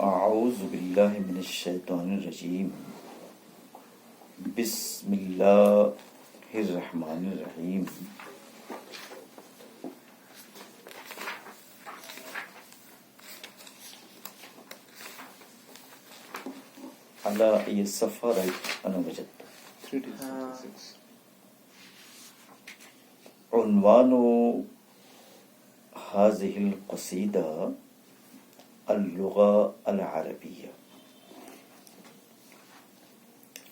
اعوذ باللہ من الشیطان الرجیم بسم اللہ الرحمن الرحیم على أي صفحة رأيت أنا وجدت 366. عنوان هذه القصيدة اللغة العربية.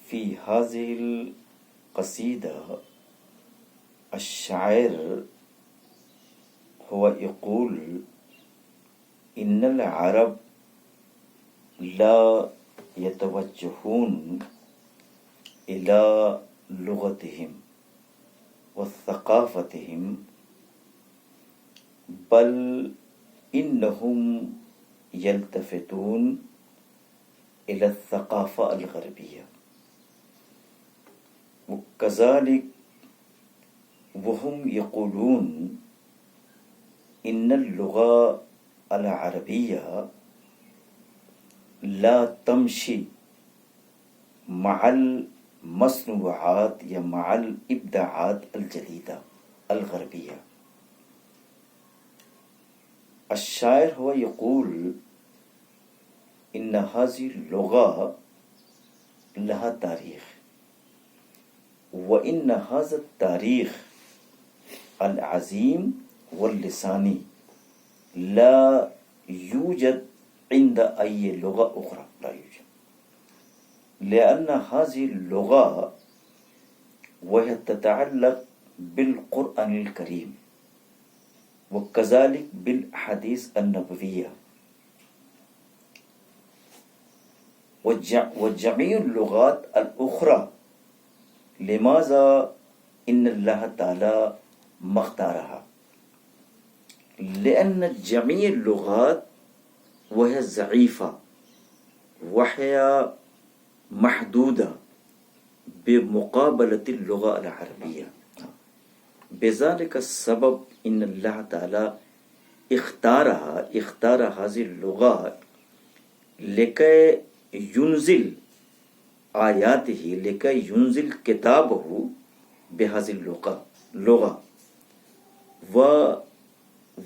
في هذه القصيدة الشاعر هو يقول إن العرب لا يتوجهون إلى لغتهم وثقافتهم بل إنهم يلتفتون إلى الثقافة الغربية وكذلك وهم يقولون إن اللغة العربية لا تمشي مع المصنوعات یا مع الابداعات الجديدة الغربية. الشاعر هو يقول إن هذه اللغة لها تاريخ وإن هذا التاريخ العظيم واللساني لا يوجد عند أي لغة أخرى، لا يوجد، لأن هذه اللغة وهي تتعلق بالقرآن الكريم وكذلك بالأحاديث النبوية وجميع اللغات الأخرى. لماذا إن الله تعالى ما اختارها؟ لأن جميع اللغات وهي ضعيفة وهي محدودة بمقابلة اللغة العربية. بذلك السبب إن الله تعالى اختار هذه اللغة لكي ينزل آياته، لكي ينزل كتابه بهذه اللغة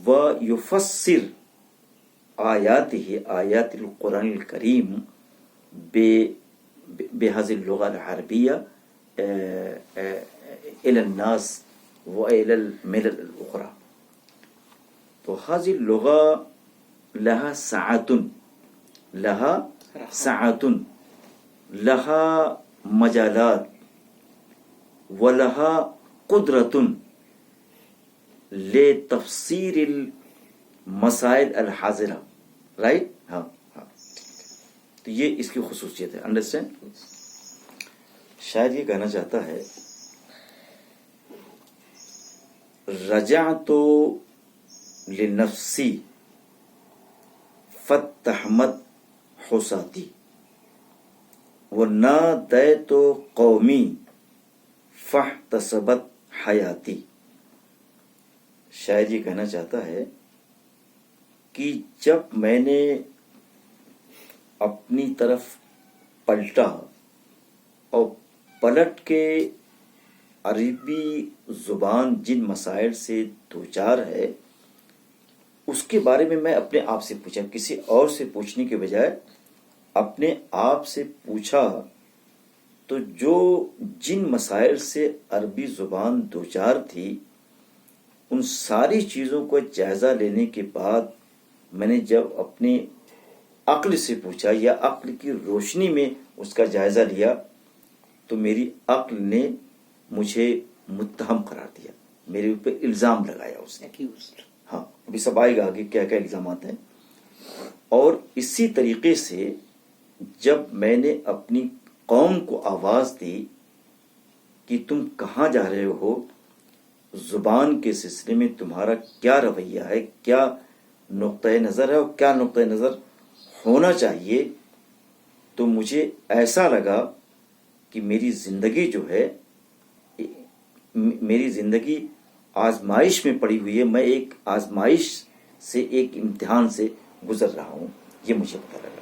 ويفسر آياته آيات القرآن الكريم بهذه اللغة العربية إلى الناس وإلى الملل الأخرى. تو هذه اللغة لها سعة، لها مجالات ولها قدرة لتفسير المسائل الحاضرة. رائٹ؟ ہاں. تو یہ اس کی خصوصیت ہے. انڈرسٹینڈ؟ شاید یہ کہنا چاہتا ہے رجعت لنفسی فتحمد حساتی ونادیت قومی فاحتسبت حیاتی. شاید یہ کہنا چاہتا ہے کہ جب میں نے اپنی طرف پلٹا اور پلٹ کے عربی زبان جن مسائل سے دوچار ہے اس کے بارے میں اپنے آپ سے پوچھا، کسی اور سے پوچھنے کے بجائے اپنے آپ سے پوچھا، تو جو جن مسائل سے عربی زبان دوچار تھی ان ساری چیزوں کو جائزہ لینے کے بعد میں نے جب اپنے عقل سے پوچھا یا عقل کی روشنی میں اس کا جائزہ لیا تو میری عقل نے مجھے متہم قرار دیا، میرے اوپر الزام لگایا اس نے. ہاں، ابھی سب آئے گا آگے کیا کیا الزامات ہیں. اور اسی طریقے سے جب میں نے اپنی قوم کو آواز دی کہ تم کہاں جا رہے ہو، زبان کے سلسلے میں تمہارا کیا رویہ ہے، کیا نقطۂ نظر ہے اور کیا نقطۂ نظر ہونا چاہیے، تو مجھے ایسا لگا کہ میری زندگی جو ہے، میری زندگی آزمائش میں پڑی ہوئی ہے، میں ایک آزمائش سے، ایک امتحان سے گزر رہا ہوں، یہ مجھے پتہ لگا.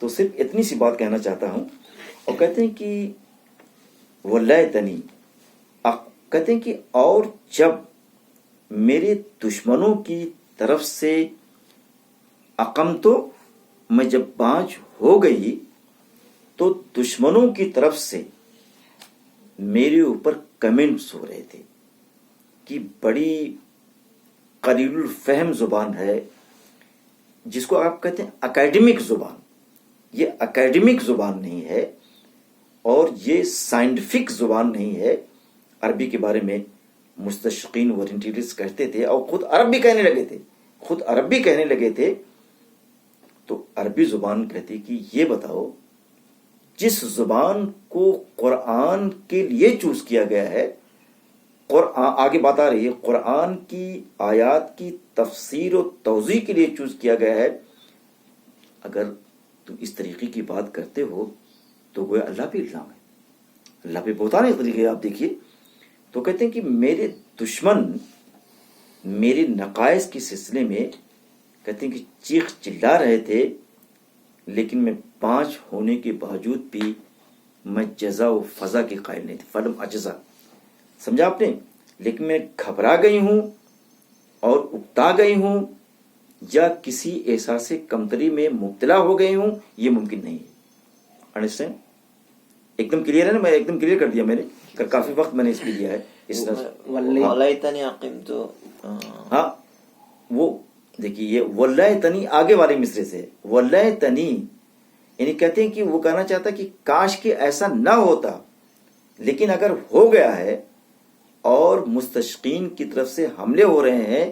تو صرف اتنی سی بات کہنا چاہتا ہوں. اور کہتے ہیں کہ ولیتنی، کہتے ہیں کہ اور جب میرے دشمنوں کی طرف سے اقم، تو میں جب بانج ہو گئی تو دشمنوں کی طرف سے میرے اوپر کمنٹس ہو رہے تھے کہ بڑی قلیل الفہم زبان ہے، جس کو آپ کہتے ہیں اکیڈمک زبان. یہ اکیڈمک زبان نہیں ہے اور یہ سائنٹیفک زبان نہیں ہے. عربی کے بارے میں مستشرقین اورینٹیلسٹ کہتے تھے اور خود عرب بھی کہنے لگے تھے. تو عربی زبان کہتی کہ یہ بتاؤ، جس زبان کو قرآن کے لیے چوز کیا گیا ہے، قرآن آگے بات آ رہی ہے، قرآن کی آیات کی تفسیر و توضیح کے لیے چوز کیا گیا ہے، اگر تم اس طریقے کی بات کرتے ہو تو گویا اللہ پہ الزام ہے، اللہ پہ بہتان ہے. طریقے آپ دیکھیے. تو کہتے ہیں کہ میرے دشمن میرے نقائص کے سلسلے میں کہتے ہیں کہ چیخ چلا رہے تھے، لیکن میں 5 ہونے کے باوجود بھی میں جزا و فضا کے قائل نہیں تھے. فلم اجزا، سمجھا آپ نے؟ لیکن میں گھبرا گئی ہوں اور اکتا گئی ہوں یا کسی احساس کمتری میں مبتلا ہو گئی ہوں، یہ ممکن نہیں ہے. انڈرسٹینڈ؟ ایک دم کلیئر ہے نا؟ میں ایک دم کلیئر کر دیا میں نے، کافی وقت میں نے اس پہ دیا ہے. اس ولیتنی عقیم تو ہاں وہ دیکھیے، یہ ولیتنی آگے والے مصرے سے ولیتنی، یعنی کہتے ہیں کہ وہ کہنا چاہتا کہ کاش کہ ایسا نہ ہوتا، لیکن اگر ہو گیا ہے اور مستشقین کی طرف سے حملے ہو رہے ہیں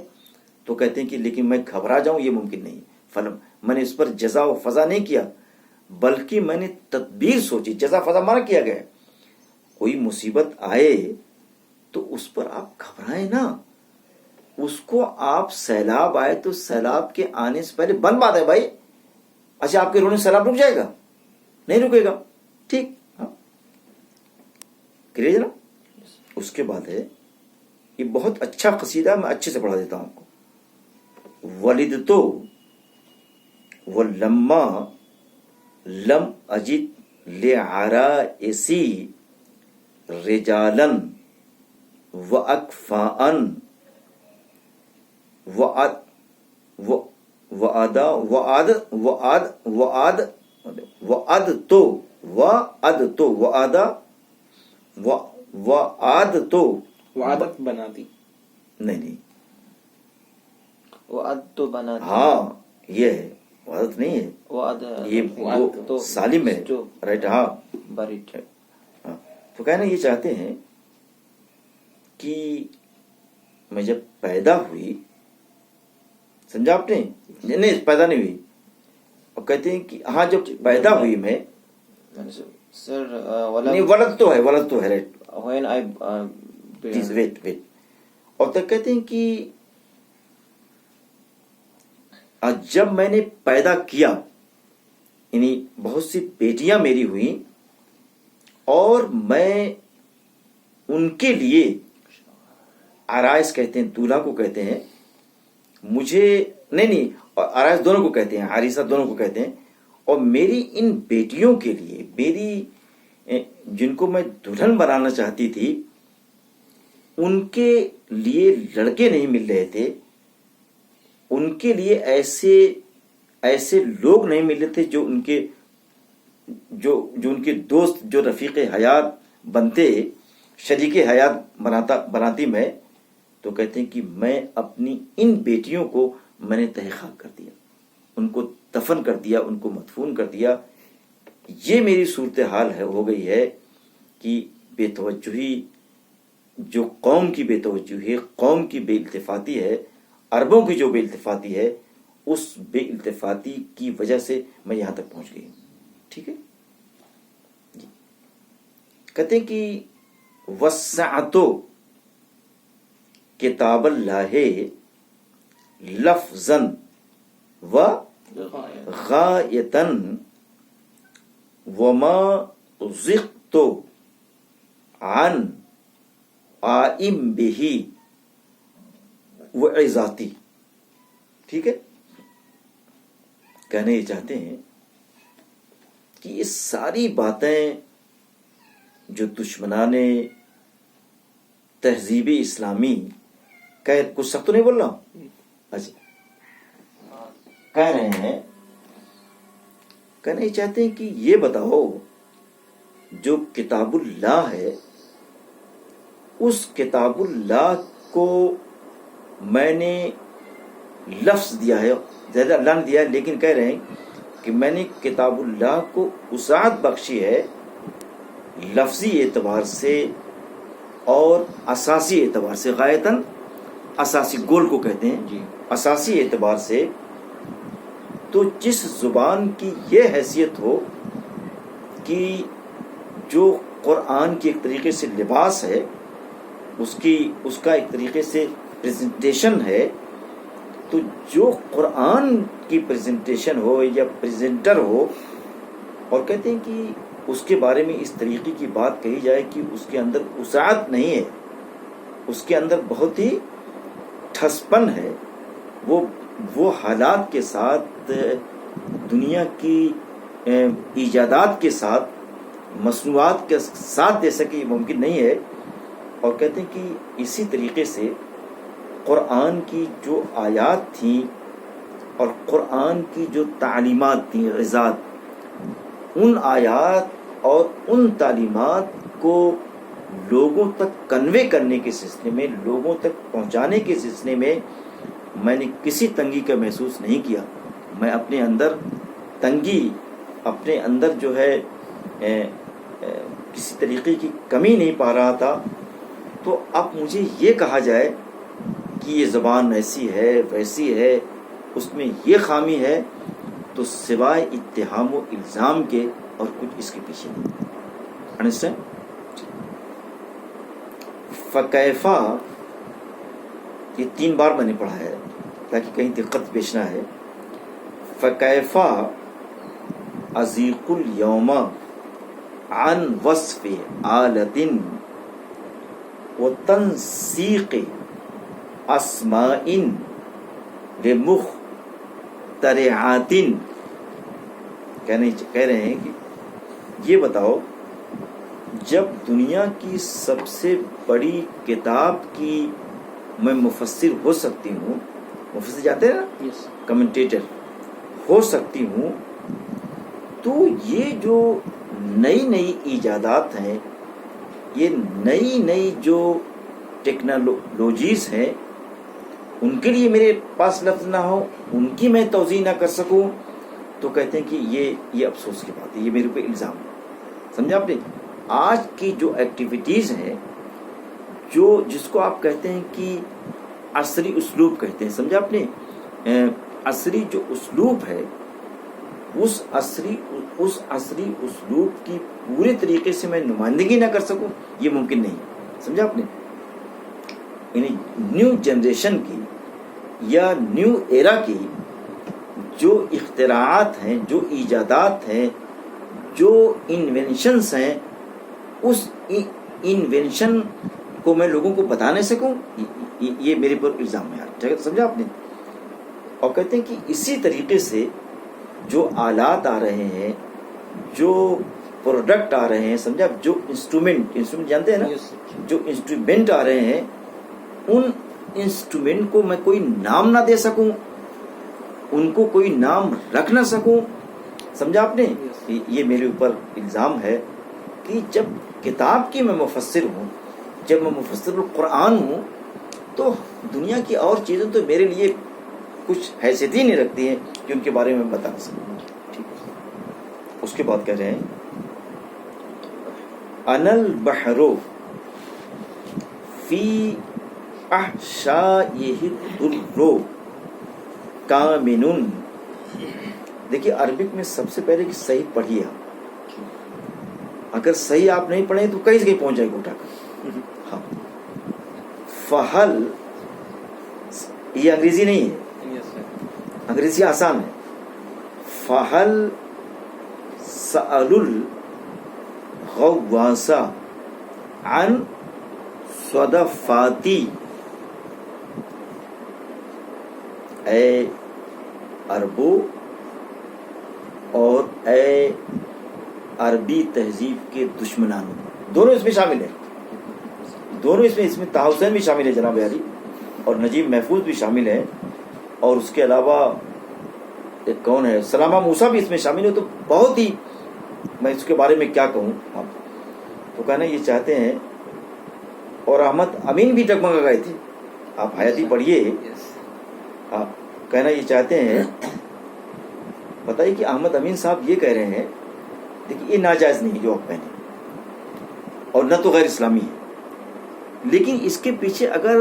تو کہتے ہیں کہ لیکن میں گھبرا جاؤں، یہ ممکن نہیں. فلم میں نے اس پر جزا و فضا نہیں کیا، بلکہ میں نے تدبیر سوچی. جزا فضا مانا کیا گیا ہے، کوئی مصیبت آئے تو اس پر آپ گھبرائیں نا، اس کو آپ سیلاب آئے تو سیلاب کے آنے سے پہلے بند بات ہے بھائی. اچھا آپ کے رونے سے سیلاب رک جائے گا؟ نہیں رکے گا. ٹھیک، ہاں کلیئر نا؟ اس کے بعد ہے یہ بہت اچھا قصیدہ، میں اچھے سے پڑھا دیتا ہوں آپ کو. ولدتو ولما لم اجد لعرائسی رجالا واکفاء وعدت بنا دی. نہیں، وعد تو بنا دی. ہاں یہ ہے، وعدت نہیں ہے، وعد یہ وہ سالم ہے، رائٹ. ہاں بریٹ. ہاں. تو کہنا یہ چاہتے ہیں کہ میں جب پیدا ہوئی، سمجھا آپ نے؟ نہیں پیدا نہیں ہوئی، اور کہتے ہیں کہ ہاں جب پیدا ہوئی میں، سر نہیں ولد تو ہے رائٹ. when I wait. اور تک کہتے ہیں کہ جب میں نے پیدا کیا، یعنی بہت سی بیٹیاں میری ہوئیں اور میں ان کے لیے، عرائس کہتے ہیں دولہا کو کہتے ہیں، مجھے نہیں عرائس دونوں کو کہتے ہیں، عریسہ دونوں کو کہتے ہیں. اور میری ان بیٹیوں کے لیے، میری جن کو میں دلہن بنانا چاہتی تھی، ان کے لیے لڑکے نہیں مل رہے تھے، ان کے لیے ایسے لوگ نہیں مل رہے تھے جو ان کے دوست، جو رفیق حیات بنتے، شریک حیات بناتی میں. تو کہتے ہیں کہ میں اپنی ان بیٹیوں کو میں نے تحقیق کر دیا، ان کو دفن کر دیا، ان کو مدفون کر دیا. یہ میری صورتحال ہو گئی ہے کہ بے توجہی، جو قوم کی بے توجہی، قوم کی بے التفاتی ہے، عربوں کی جو بے التفاتی ہے، اس بے التفاتی کی وجہ سے میں یہاں تک پہنچ گئی. ٹھیک ہے جی. کہتے ہیں کہ وسعتو کتاب اللہ لفظا و غایتن وما زغت عن قائم بہی وعظاتی. ٹھیک ہے، کہنے یہ چاہتے ہیں ساری باتیں جو دشمنان تہذیب اسلامی کچھ سخت تو نہیں بول رہا ہوں، اچھا کہہ رہے ہیں، کہنا یہ چاہتے ہیں کہ یہ بتاؤ جو کتاب اللہ ہے اس کتاب اللہ کو میں نے لفظ دیا ہے، زیادہ اللہ نے دیا ہے، لیکن کہہ رہے ہیں کہ میں نے کتاب اللہ کو وسعت بخشی ہے لفظی اعتبار سے اور اساسی اعتبار سے، غایتاً اساسی گول کو کہتے ہیں جی اساسی اعتبار سے. تو جس زبان کی یہ حیثیت ہو کہ جو قرآن کی ایک طریقے سے لباس ہے، اس کا ایک طریقے سے پریزنٹیشن ہے، تو جو قرآن کی پریزنٹیشن ہو یا پریزنٹر ہو، اور کہتے ہیں کہ اس کے بارے میں اس طریقے کی بات کہی جائے کہ اس کے اندر وسعت نہیں ہے، اس کے اندر بہت ہی ٹھسپن ہے، وہ حالات کے ساتھ، دنیا کی ایجادات کے ساتھ، مصنوعات کے ساتھ دے سکے، یہ ممکن نہیں ہے. اور کہتے ہیں کہ اسی طریقے سے قرآن کی جو آیات تھیں اور قرآن کی جو تعلیمات تھیں، غزات، ان آیات اور ان تعلیمات کو لوگوں تک کنوے کرنے کے سلسلے میں، لوگوں تک پہنچانے کے سلسلے میں میں نے کسی تنگی کا محسوس نہیں کیا. میں اپنے اندر تنگی، اپنے اندر جو ہے کسی طریقے کی کمی نہیں پا رہا تھا. تو اب مجھے یہ کہا جائے کہ یہ زبان ایسی ہے ویسی ہے، اس میں یہ خامی ہے، تو سوائے اتہام و الزام کے اور کچھ اس کے پیچھے نہیں. انڈرسٹینڈ؟ فکیفا، یہ 3 بار میں نے پڑھا ہے تاکہ کہیں دقت پیش نہ ہے. فکیفا ازیق الیوم عن وصف آلۃ وتنسیق اسماء لمخترعات. کہہ رہے ہیں کہ یہ بتاؤ جب دنیا کی سب سے بڑی کتاب کی میں مفسر ہو سکتی ہوں، مفسر جاتے ہیں نا، کمنٹیٹر ہو سکتی ہوں، تو یہ جو نئی ایجادات ہیں، یہ نئی جو ٹیکنالوجیز ہیں، ان کے لیے میرے پاس لفظ نہ ہو، ان کی میں توضیح نہ کر سکوں، تو کہتے ہیں کہ یہ افسوس کی بات ہے، یہ میرے اوپر الزام ہے. سمجھا آپ نے؟ آج کی جو ایکٹیویٹیز ہیں، جس کو آپ کہتے ہیں کہ عصری اسلوب کہتے ہیں، سمجھا آپ نے؟ عصری جو اسلوب ہے، اس عصری اسلوب کی پورے طریقے سے میں نمائندگی نہ کر سکوں، یہ ممکن نہیں. سمجھا آپ نے؟ یعنی نیو جنریشن کی یا نیو ایرا کی جو اختراعات ہیں، جو ایجادات ہیں، جو انوینشنز ہیں، اس انوینشن کو میں لوگوں کو بتا نہیں سکوں، یہ میرے پر الزام ہے. سمجھا آپ نے؟ اور کہتے ہیں کہ اسی طریقے سے جو آلات آ رہے ہیں، جو پروڈکٹ آ رہے ہیں، سمجھا، جو انسٹرومنٹ جانتے ہیں نا، جو انسٹرومنٹ آ رہے ہیں، ان انسٹرومنٹ کو میں کوئی نام نہ دے سکوں، ان کو کوئی نام رکھ نہ سکوں. سمجھا آپ نے؟ یہ میرے اوپر الزام ہے کہ جب کتاب کی میں مفسر ہوں، جب میں مفسر القرآن ہوں، تو دنیا کی اور چیزیں تو میرے لیے کچھ حیثیت ہی نہیں رکھتی ہیں کہ ان کے بارے میں بتا سکوں. اس کے بعد کہہ رہے ہیں انا البحر فی احشائہ الدر کامن. دیکھیے عربک میں سب سے پہلے کہ صحیح پڑھیے آپ. اگر صحیح آپ نہیں پڑھیں تو کہیں سے کہیں پہنچ جائے گا اٹھا کر. ہاں، فہل، یہ انگریزی نہیں ہے، انگریزی آسان ہے. فہل سأل الغواص عن صدفاتی. اے عربو اور اے عربی تہذیب کے دشمنان، دونوں اس میں شامل ہیں، دونوں اس میں طه حسین بھی شامل ہے جناب عالی، اور نجیب محفوظ بھی شامل ہے، اور اس کے علاوہ ایک کون ہے، سلامہ موسیٰ بھی اس میں شامل ہے. تو بہت ہی، میں اس کے بارے میں کیا کہوں. تو کہنا یہ چاہتے ہیں، اور احمد امین بھی ڈگمگا گئے تھے، آپ حیاتی پڑھیے. آپ کہنا یہ چاہتے ہیں، بتائیے کہ احمد امین صاحب یہ کہہ رہے ہیں، دیکھیے یہ ناجائز نہیں جو آپ پہنے، اور نہ تو غیر اسلامی ہے، لیکن اس کے پیچھے اگر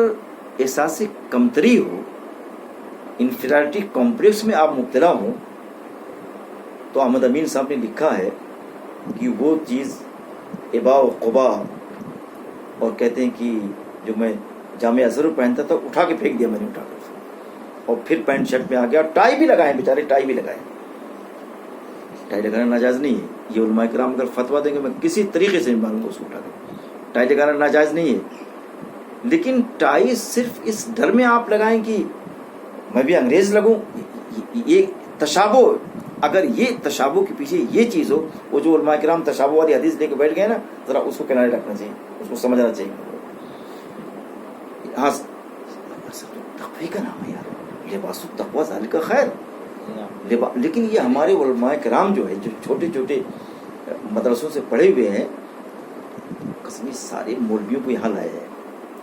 احساس کمتری ہو، انفیریٹی کمپلیکس میں آپ مبتلا ہوں، تو احمد امین صاحب نے لکھا ہے کہ وہ چیز ابا و قبا، اور کہتے ہیں کہ جو میں جامع ازہر پہنتا تھا اٹھا کے پھینک دیا میں نے، اٹھا کر، اور پھر پینٹ شرٹ میں آ گیا، ٹائی بھی لگائے بیچارے، ٹائی بھی لگائے. ٹائی لگانا ناجائز نہیں ہے، یہ علماء کرام اگر فتویٰ دیں گے میں کسی طریقے سے نہیں مانوں گا اس کو اٹھا کر. ٹائی لگانا ناجائز نہیں ہے، لیکن ٹائی صرف اس ڈر میں آپ لگائیں کہ میں بھی انگریز لگوں، یہ تشابہ. اگر یہ تشابہ کے پیچھے یہ چیز ہو، وہ جو علماء کرام تشابہ والی حدیث لے کے بیٹھ گئے نا، ذرا اس کو کنارے رکھنا چاہیے، اس کو سمجھنا چاہیے. ہاں تقوی کا نام ہے یار، لباس التقویٰ ذالک خیر. لیکن یہ ہمارے علماء کرام جو ہے، جو چھوٹے چھوٹے مدرسوں سے پڑھے ہوئے ہیں، قسمی سارے مولویوں کو یہاں لائے ہیں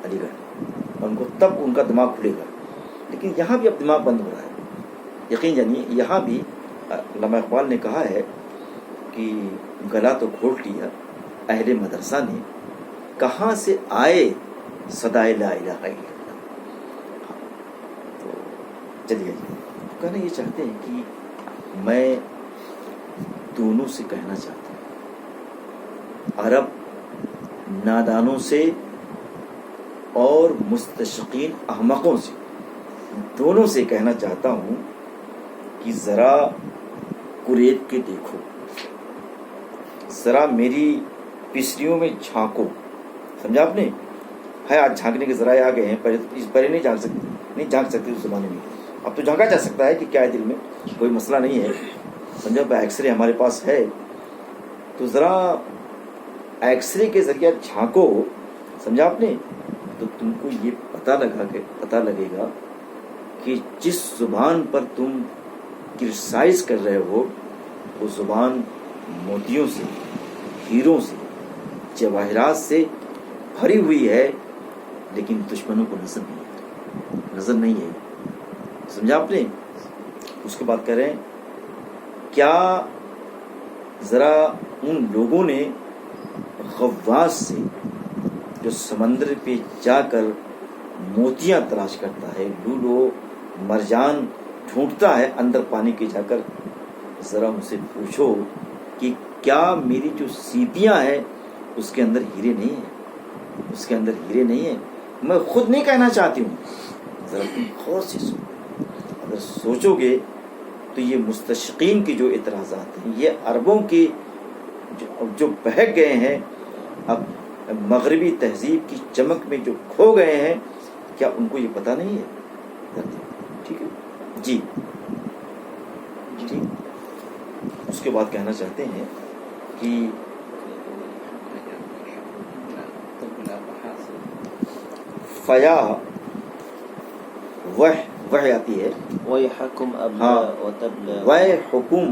علی گڑھ، ان کو تب ان کا دماغ کھلے گا. لیکن یہاں بھی اب دماغ بند ہو رہا ہے، یقین جانیے. یہاں بھی علامہ اقبال نے کہا ہے کہ گلا تو گھونٹ لیا اہل مدرسہ نے، کہاں سے آئے صدائے لا الہ الا اللہ. تو چلیے، کہنا یہ چاہتے ہیں کہ میں دونوں سے کہنا چاہتا ہوں، عرب نادانوں سے اور مستشقین احمقوں سے، دونوں سے کہنا چاہتا ہوں کہ ذرا قریب کے دیکھو، ذرا میری پسلیوں میں جھانکو. سمجھا آپ نے؟ ہے آج جھانکنے کے ذرائع آ گئے ہیں، پہلے نہیں جھانک سکتے اس زمانے میں. اب تو جھانکا جا سکتا ہے کہ کیا ہے دل میں، کوئی مسئلہ نہیں ہے. سمجھا؟ ایکس رے ہمارے پاس ہے، تو ذرا ایکس رے کے ذریعہ جھانکو. سمجھا آپ نے؟ تو تم کو یہ پتہ لگے گا کہ جس زبان پر تم کرسائز کر رہے ہو، وہ زبان موتیوں سے، ہیروں سے، جواہرات سے بھری ہوئی ہے، لیکن دشمنوں کو نظر نہیں ہے. سمجھا آپ نے؟ اس کے بعد کہہ رہے ہیں، کیا ذرا ان لوگوں نے غواص سے، جو سمندر پہ جا کر موتیاں تلاش کرتا ہے، لولو مرجان ڈھونڈتا ہے اندر پانی کے جا کر، ذرا ان سے پوچھو کہ کیا میری جو سیپیاں ہیں اس کے اندر ہیرے نہیں ہیں، اس کے اندر ہیرے نہیں ہیں. میں خود نہیں کہنا چاہتی ہوں، ذرا تم غور سے سنو. اگر سوچو گے تو یہ مستشقین کی جو اعتراضات ہیں، یہ عربوں کے جو بہک گئے ہیں، اب مغربی تہذیب کی چمک میں جو کھو گئے ہیں، کیا ان کو یہ پتہ نہیں ہے؟ ٹھیک ہے جی. اس کے بعد کہنا چاہتے ہیں کہ فیا وہ آتی ہے، وَيْحَكُمْ أَبْلَى وَتَبْلَى، وَيْحُكُمْ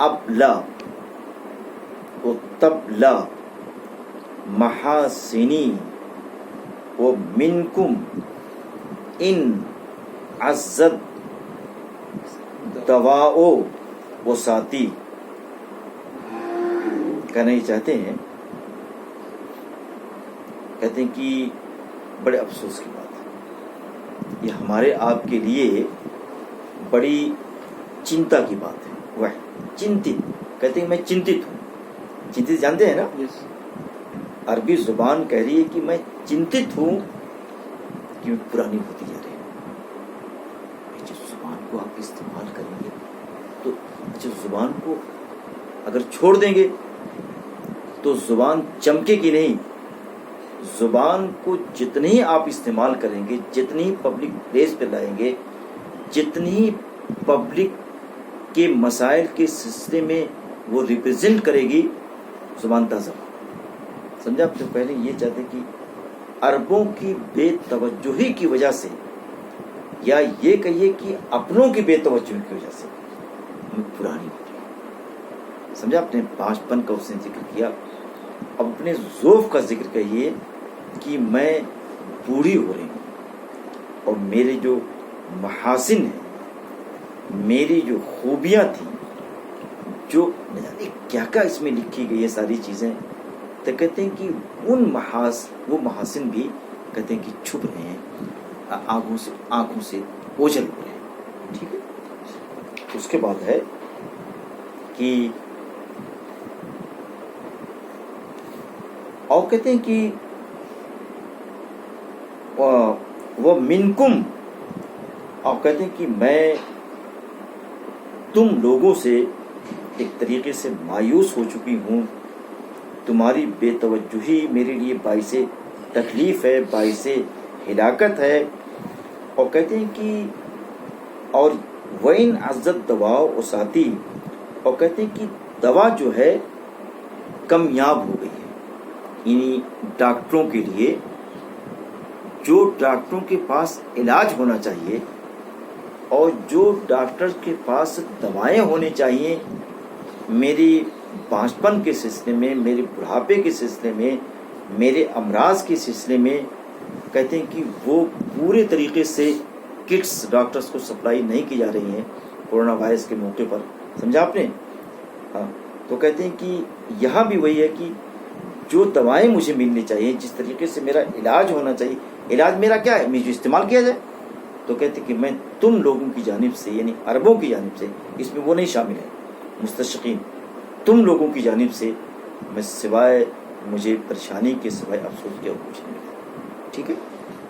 أَبْلَى وَتَبْلَى محاسنی ومنکم ان عزت دواؤ وساتی. کہنا یہ چاہتے ہیں، کہتے ہیں کہ بڑے افسوس کی بات ہے، یہ ہمارے آپ کے لیے بڑی چنتا کی بات ہے. وہ چنتت، کہتے ہیں میں چنتت ہوں. چنتت جانتے ہیں نا؟ عربی زبان کہہ رہی ہے کہ میں چنتت ہوں کہ پرانی ہوتی جا رہی ہے. جس زبان کو آپ استعمال کریں گے تو جس زبان کو اگر چھوڑ دیں گے تو زبان چمکے کی نہیں. زبان کو جتنی آپ استعمال کریں گے، جتنی پبلک پلیس پہ لائیں گے، جتنی پبلک کے مسائل کے سلسلے میں وہ ریپرزینٹ کرے گی زبان تازہ. سمجھا آپ؟ تو پہلے یہ چاہتے کہ عربوں کی بے توجہی کی وجہ سے یا یہ کہیے کہ اپنوں کی بے توجہی کی وجہ سے پرانی ہو گئی. سمجھا آپ نے؟ پانچپن کا اس نے ذکر کیا. اب اپنے ذوف کا ذکر کہیے کہ میں بوڑھی ہو رہی ہوں اور میرے جو محاسن ہیں، میری جو خوبیاں تھیں، جو نہ جانے کیا کیا اس میں لکھی گئی ہے ساری چیزیں، تو کہتے ہیں کہ وہ محاسن بھی کہتے ہیں کہ چھپ رہے ہیں، آنکھوں سے اوجھل ہو رہے ہیں. ٹھیک ہے. اس کے بعد ہے کہ اور کہتے ہیں کہ وہ منکم، اور کہتے ہیں کہ میں تم لوگوں سے ایک طریقے سے مایوس ہو چکی ہوں. تمہاری بے توجہی میرے لیے باعث تکلیف ہے، باعث ہلاکت ہے. اور کہتے ہیں کہ اور وَإِنْ عَزَّتْ دَوَاءُ وَسَاتِي، اور کہتے ہیں کہ دوا جو ہے کمیاب ہو گئی ہے. یعنی ڈاکٹروں کے لیے، جو ڈاکٹروں کے پاس علاج ہونا چاہیے اور جو ڈاکٹر کے پاس دوائیں ہونی چاہیے، میری بانجپن کے سلسلے میں، میرے بڑھاپے کے سلسلے میں، میرے امراض کے سلسلے میں، کہتے ہیں کہ وہ پورے طریقے سے کٹس ڈاکٹرز کو سپلائی نہیں کی جا رہی ہیں کورونا وائرس کے موقع پر. سمجھا آپ نے؟ ہاں. تو کہتے ہیں کہ یہاں بھی وہی ہے کہ جو دوائیں مجھے ملنی چاہیے، جس طریقے سے میرا علاج ہونا چاہیے، علاج میرا کیا ہے؟ مجھے استعمال کیا جائے. تو کہتے ہیں کہ میں تم لوگوں کی جانب سے، یعنی عربوں کی جانب سے، اس میں وہ نہیں شامل ہے مستشرقین، تم لوگوں کی جانب سے میں سوائے مجھے پریشانی کے سوائے افسوس کے اور کچھ نہیں ملا. ٹھیک ہے.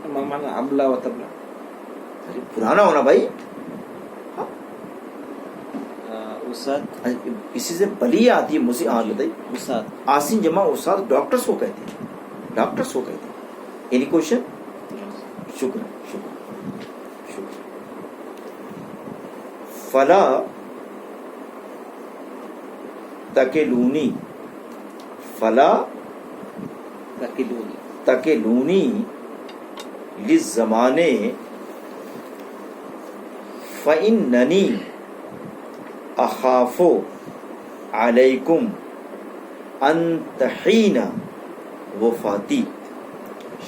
مانا عملہ و تبلہ، ارے پرانا ہونا بھائی. اسد، اسی سے بلی آتی ہے مجھے. ہاں بتائیے. اسد، آسین جمع استاد ڈاکٹرس کو کہتے ہیں، ڈاکٹرس کو کہتے ہیں. Any question? شکر شکر شکر. فلا تکلونی، فلا تکلونی للزمانے فإننی اخاف علیکم ان تحین وفاتی.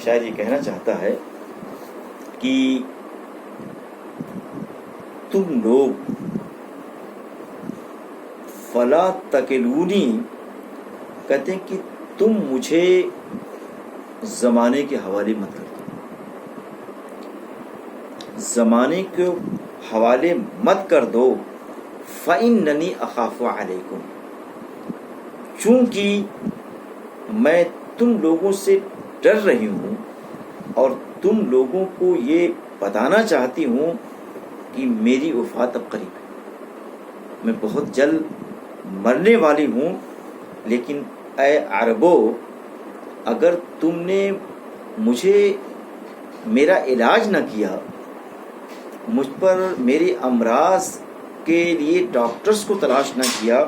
شاید یہ کہنا چاہتا ہے کہ تم لوگ فلا تکلونی، کہتے ہیں کہ تم مجھے زمانے کے حوالے مت کر دو، زمانے کے حوالے مت کر دو. فإننی اخاف علیکم، چونکہ میں تم لوگوں سے ڈر رہی ہوں اور تم لوگوں کو یہ بتانا چاہتی ہوں کہ میری وفات اب قریب ہے، میں بہت جلد مرنے والی ہوں. لیکن اے عربو، اگر تم نے مجھے میرا علاج نہ کیا، مجھ پر میرے امراض کے لیے ڈاکٹرز کو تلاش نہ کیا،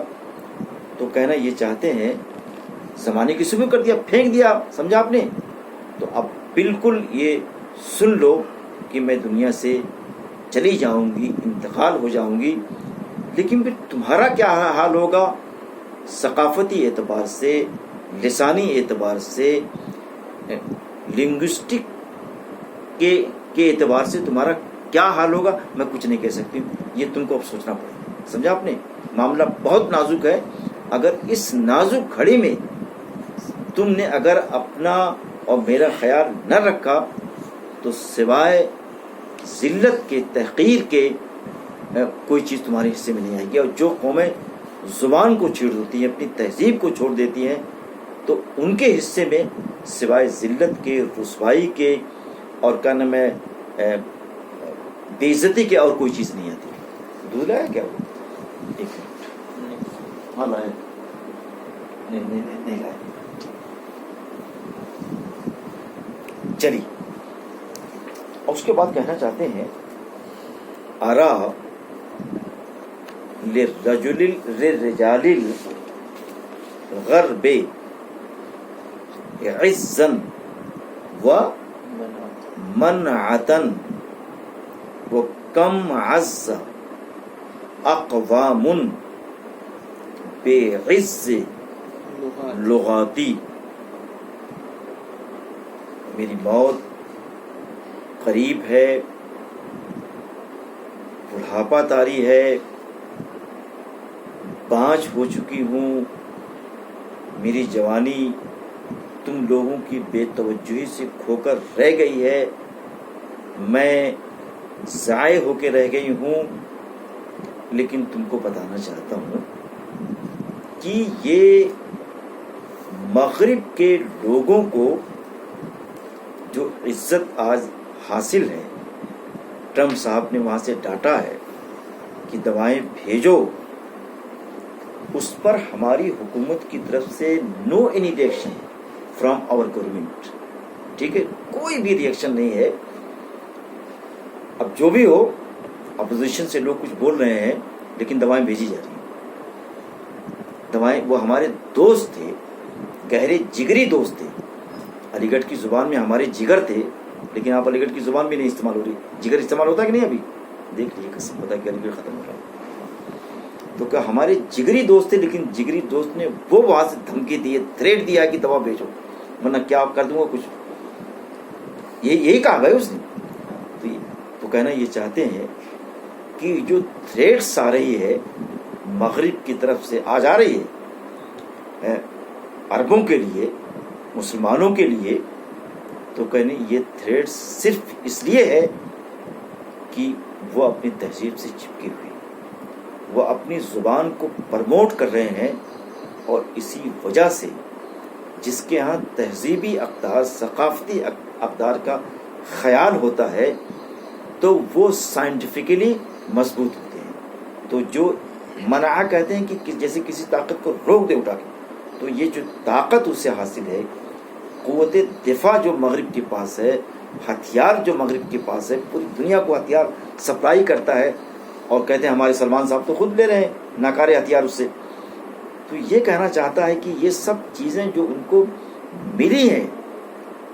تو کہنا یہ چاہتے ہیں زمانے کی سبھی کر دیا، پھینک دیا. سمجھا آپ نے؟ تو اب بالکل یہ سن لو کہ میں دنیا سے چلی جاؤں گی، انتقال ہو جاؤں گی. لیکن پھر تمہارا کیا حال ہوگا؟ ثقافتی اعتبار سے، لسانی اعتبار سے، لنگوسٹک کے اعتبار سے تمہارا کیا حال ہوگا میں کچھ نہیں کہہ سکتی ہوں. یہ تم کو اب سوچنا پڑے گا. سمجھا آپ نے؟ معاملہ بہت نازک ہے. اگر اس نازک گھڑی میں تم نے اگر اپنا اور میرا خیال نہ رکھا تو سوائے ذلت کے، تحقیر کے، کوئی چیز تمہارے حصے میں نہیں آئے گی. اور جو قومیں زبان کو چھیڑ دیتی ہیں، اپنی تہذیب کو چھوڑ دیتی ہیں، تو ان کے حصے میں سوائے ذلت کے، رسوائی کے اور کیا نام ہے بے عزتی کے اور کوئی چیز نہیں آتی. دودھ لایا کیا وہ؟ ایک منٹ. ہاں لائے. نہیں لائے. چلیے. اور اس کے بعد کہنا چاہتے ہیں ارا للرجال الغرب عزا ومنعة وكم عز اقوام بعز لغاتی. میری موت قریب ہے، بڑھاپا طاری ہے، بانجھ ہو چکی ہوں، میری جوانی تم لوگوں کی بے توجہی سے کھو کر رہ گئی ہے، میں ضائع ہو کے رہ گئی ہوں. لیکن تم کو بتانا چاہتا ہوں کہ یہ مغرب کے لوگوں کو جو عزت آج حاصل ہے، ٹرمپ صاحب نے وہاں سے ڈانٹا ہے کہ دوائیں بھیجو، اس پر ہماری حکومت کی طرف سے no any reaction from our government. ٹھیک ہے، کوئی بھی ریئیکشن نہیں ہے. اب جو بھی ہو، اپوزیشن سے لوگ کچھ بول رہے ہیں لیکن دوائیں بھیجی جا رہی ہیں. دوائیں، وہ ہمارے دوست تھے، گہرے جگری دوست تھے. علی گڑھ کی زبان میں ہمارے جگر تھے، لیکن آپ علی گڑھ کی زبان بھی نہیں استعمال ہو رہی. جگر استعمال ہوتا ہے کہ نہیں؟ ابھی دیکھ لیجیے، قسم ہوتا ہے کہ علی گڑھ ختم ہو رہا ہے. تو کیا ہمارے جگری دوست تھے، لیکن جگری دوست نے وہ وہاں سے دھمکی دی، تھریٹ دیا کہ دوا بھیجو ورنہ کیا کر دوں گا کچھ. یہی کہا بھائی اس نے. تو کہنا یہ چاہتے ہیں کہ جو تھریٹس آ رہی ہے مغرب کی طرف سے، آج آ رہی ہے عربوں کے لیے، مسلمانوں کے لیے، تو کہنے یہ تھریٹس صرف اس لیے ہے کہ وہ اپنی تہذیب سے چپکی ہوئی، وہ اپنی زبان کو پرموٹ کر رہے ہیں. اور اسی وجہ سے جس کے ہاں تہذیبی اقدار، ثقافتی اقدار کا خیال ہوتا ہے تو وہ سائنٹیفکلی مضبوط ہوتے ہیں. تو جو منع کہتے ہیں کہ جیسے کسی طاقت کو روک دے اٹھا کے، تو یہ جو طاقت اس سے حاصل ہے، قوت دفاع جو مغرب کے پاس ہے، ہتھیار جو مغرب کے پاس ہے، پوری دنیا کو ہتھیار سپلائی کرتا ہے. اور کہتے ہیں ہمارے سلمان صاحب تو خود لے رہے ہیں ناکارے ہتھیار اس سے. تو یہ کہنا چاہتا ہے کہ یہ سب چیزیں جو ان کو ملی ہیں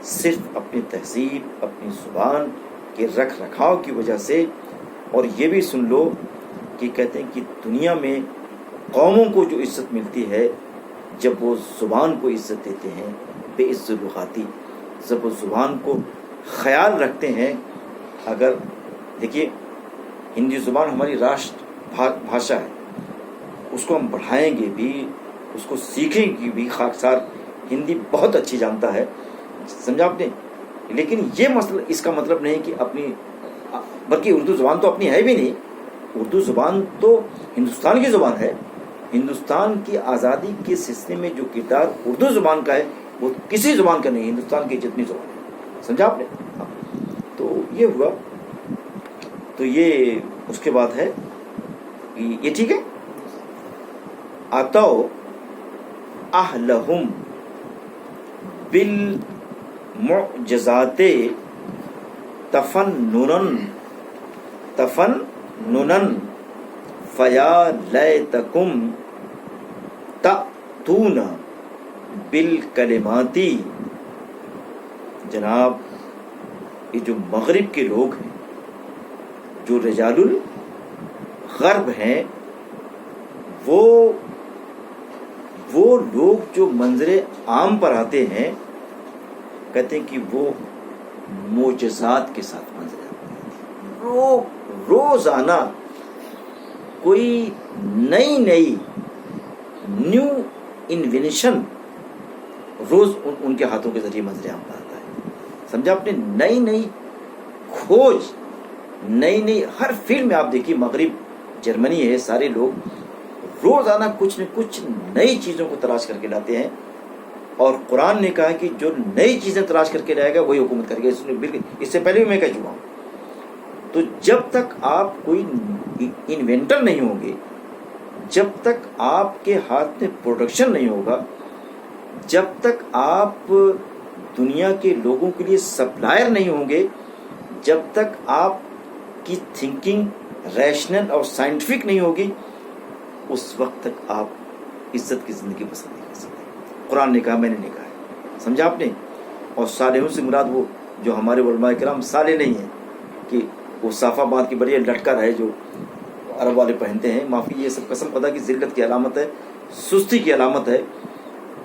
صرف اپنی تہذیب، اپنی زبان کے رکھ رکھاؤ کی وجہ سے. اور یہ بھی سن لو کہ کہتے ہیں کہ دنیا میں قوموں کو جو عزت ملتی ہے جب وہ زبان کو عزت دیتے ہیں، بے عزت لغاتی، جب وہ زبان کو خیال رکھتے ہیں. اگر دیکھیے ہندی زبان ہماری راشٹر بھاشا ہے، اس کو ہم پڑھائیں گے بھی، اس کو سیکھیں گے بھی. خاکسار ہندی بہت اچھی جانتا ہے، سمجھا آپ نے. لیکن یہ مسئلہ اس کا مطلب نہیں کہ اپنی، بلکہ اردو زبان تو اپنی ہے بھی نہیں. اردو زبان تو ہندوستان کی زبان ہے. ہندوستان کی آزادی کے سلسلے میں جو کردار اردو زبان کا ہے وہ کسی زبان کا نہیں، ہندوستان کی جتنی زبان ہے. سمجھا آپ نے؟ تو یہ ہوا. تو یہ اس کے بعد ہے یہ ٹھیک ہے. آتو اہلہم بالمعجزات تفننن فیا لیتکم تأتون بالکلمات. جناب یہ جو مغرب کے لوگ ہیں، جو رجال الغرب ہیں، وہ لوگ جو منظر عام پر آتے ہیں، کہتے ہیں کہ وہ معجزات کے ساتھ منظر عام پر آتے ہیں. روزانہ کوئی نئی نیو انوینشن روز ان کے ہاتھوں کے ذریعے منظر عام پر آتا ہے. سمجھا آپ نے؟ نئی کھوج، نئی ہر فیلڈ میں آپ دیکھیے، مغرب، جرمنی ہے، سارے لوگ روزانہ کچھ نہ کچھ نئی چیزوں کو تلاش کر کے لاتے ہیں. اور قرآن نے کہا کہ جو نئی چیزیں تلاش کر کے لائے گا وہی حکومت کرے گا. اس سے پہلے بھی میں کہہ چکا ہوں. تو جب تک آپ کوئی انوینٹر نہیں ہوں گے، جب تک آپ کے ہاتھ میں پروڈکشن نہیں ہوگا، جب تک آپ دنیا کے لوگوں کے لیے سپلائر نہیں ہوں گے، جب تک آپ کی تھنکنگ ریشنل اور سائنٹیفک نہیں ہوگی، اس وقت تک آپ عزت کی زندگی بسر نہیں کر سکتے. قرآن نے کہا، میں نے نہیں کہا ہے. سمجھا آپ نے؟ اور صالحوں سے مراد وہ جو ہمارے علماء کرام صالح نہیں ہیں کہ وہ صافہ بات کی بڑی لٹکا رہے جو عرب والے پہنتے ہیں. معافی، یہ سب قسم خدا کی ذلت کی علامت ہے، سستی کی علامت ہے.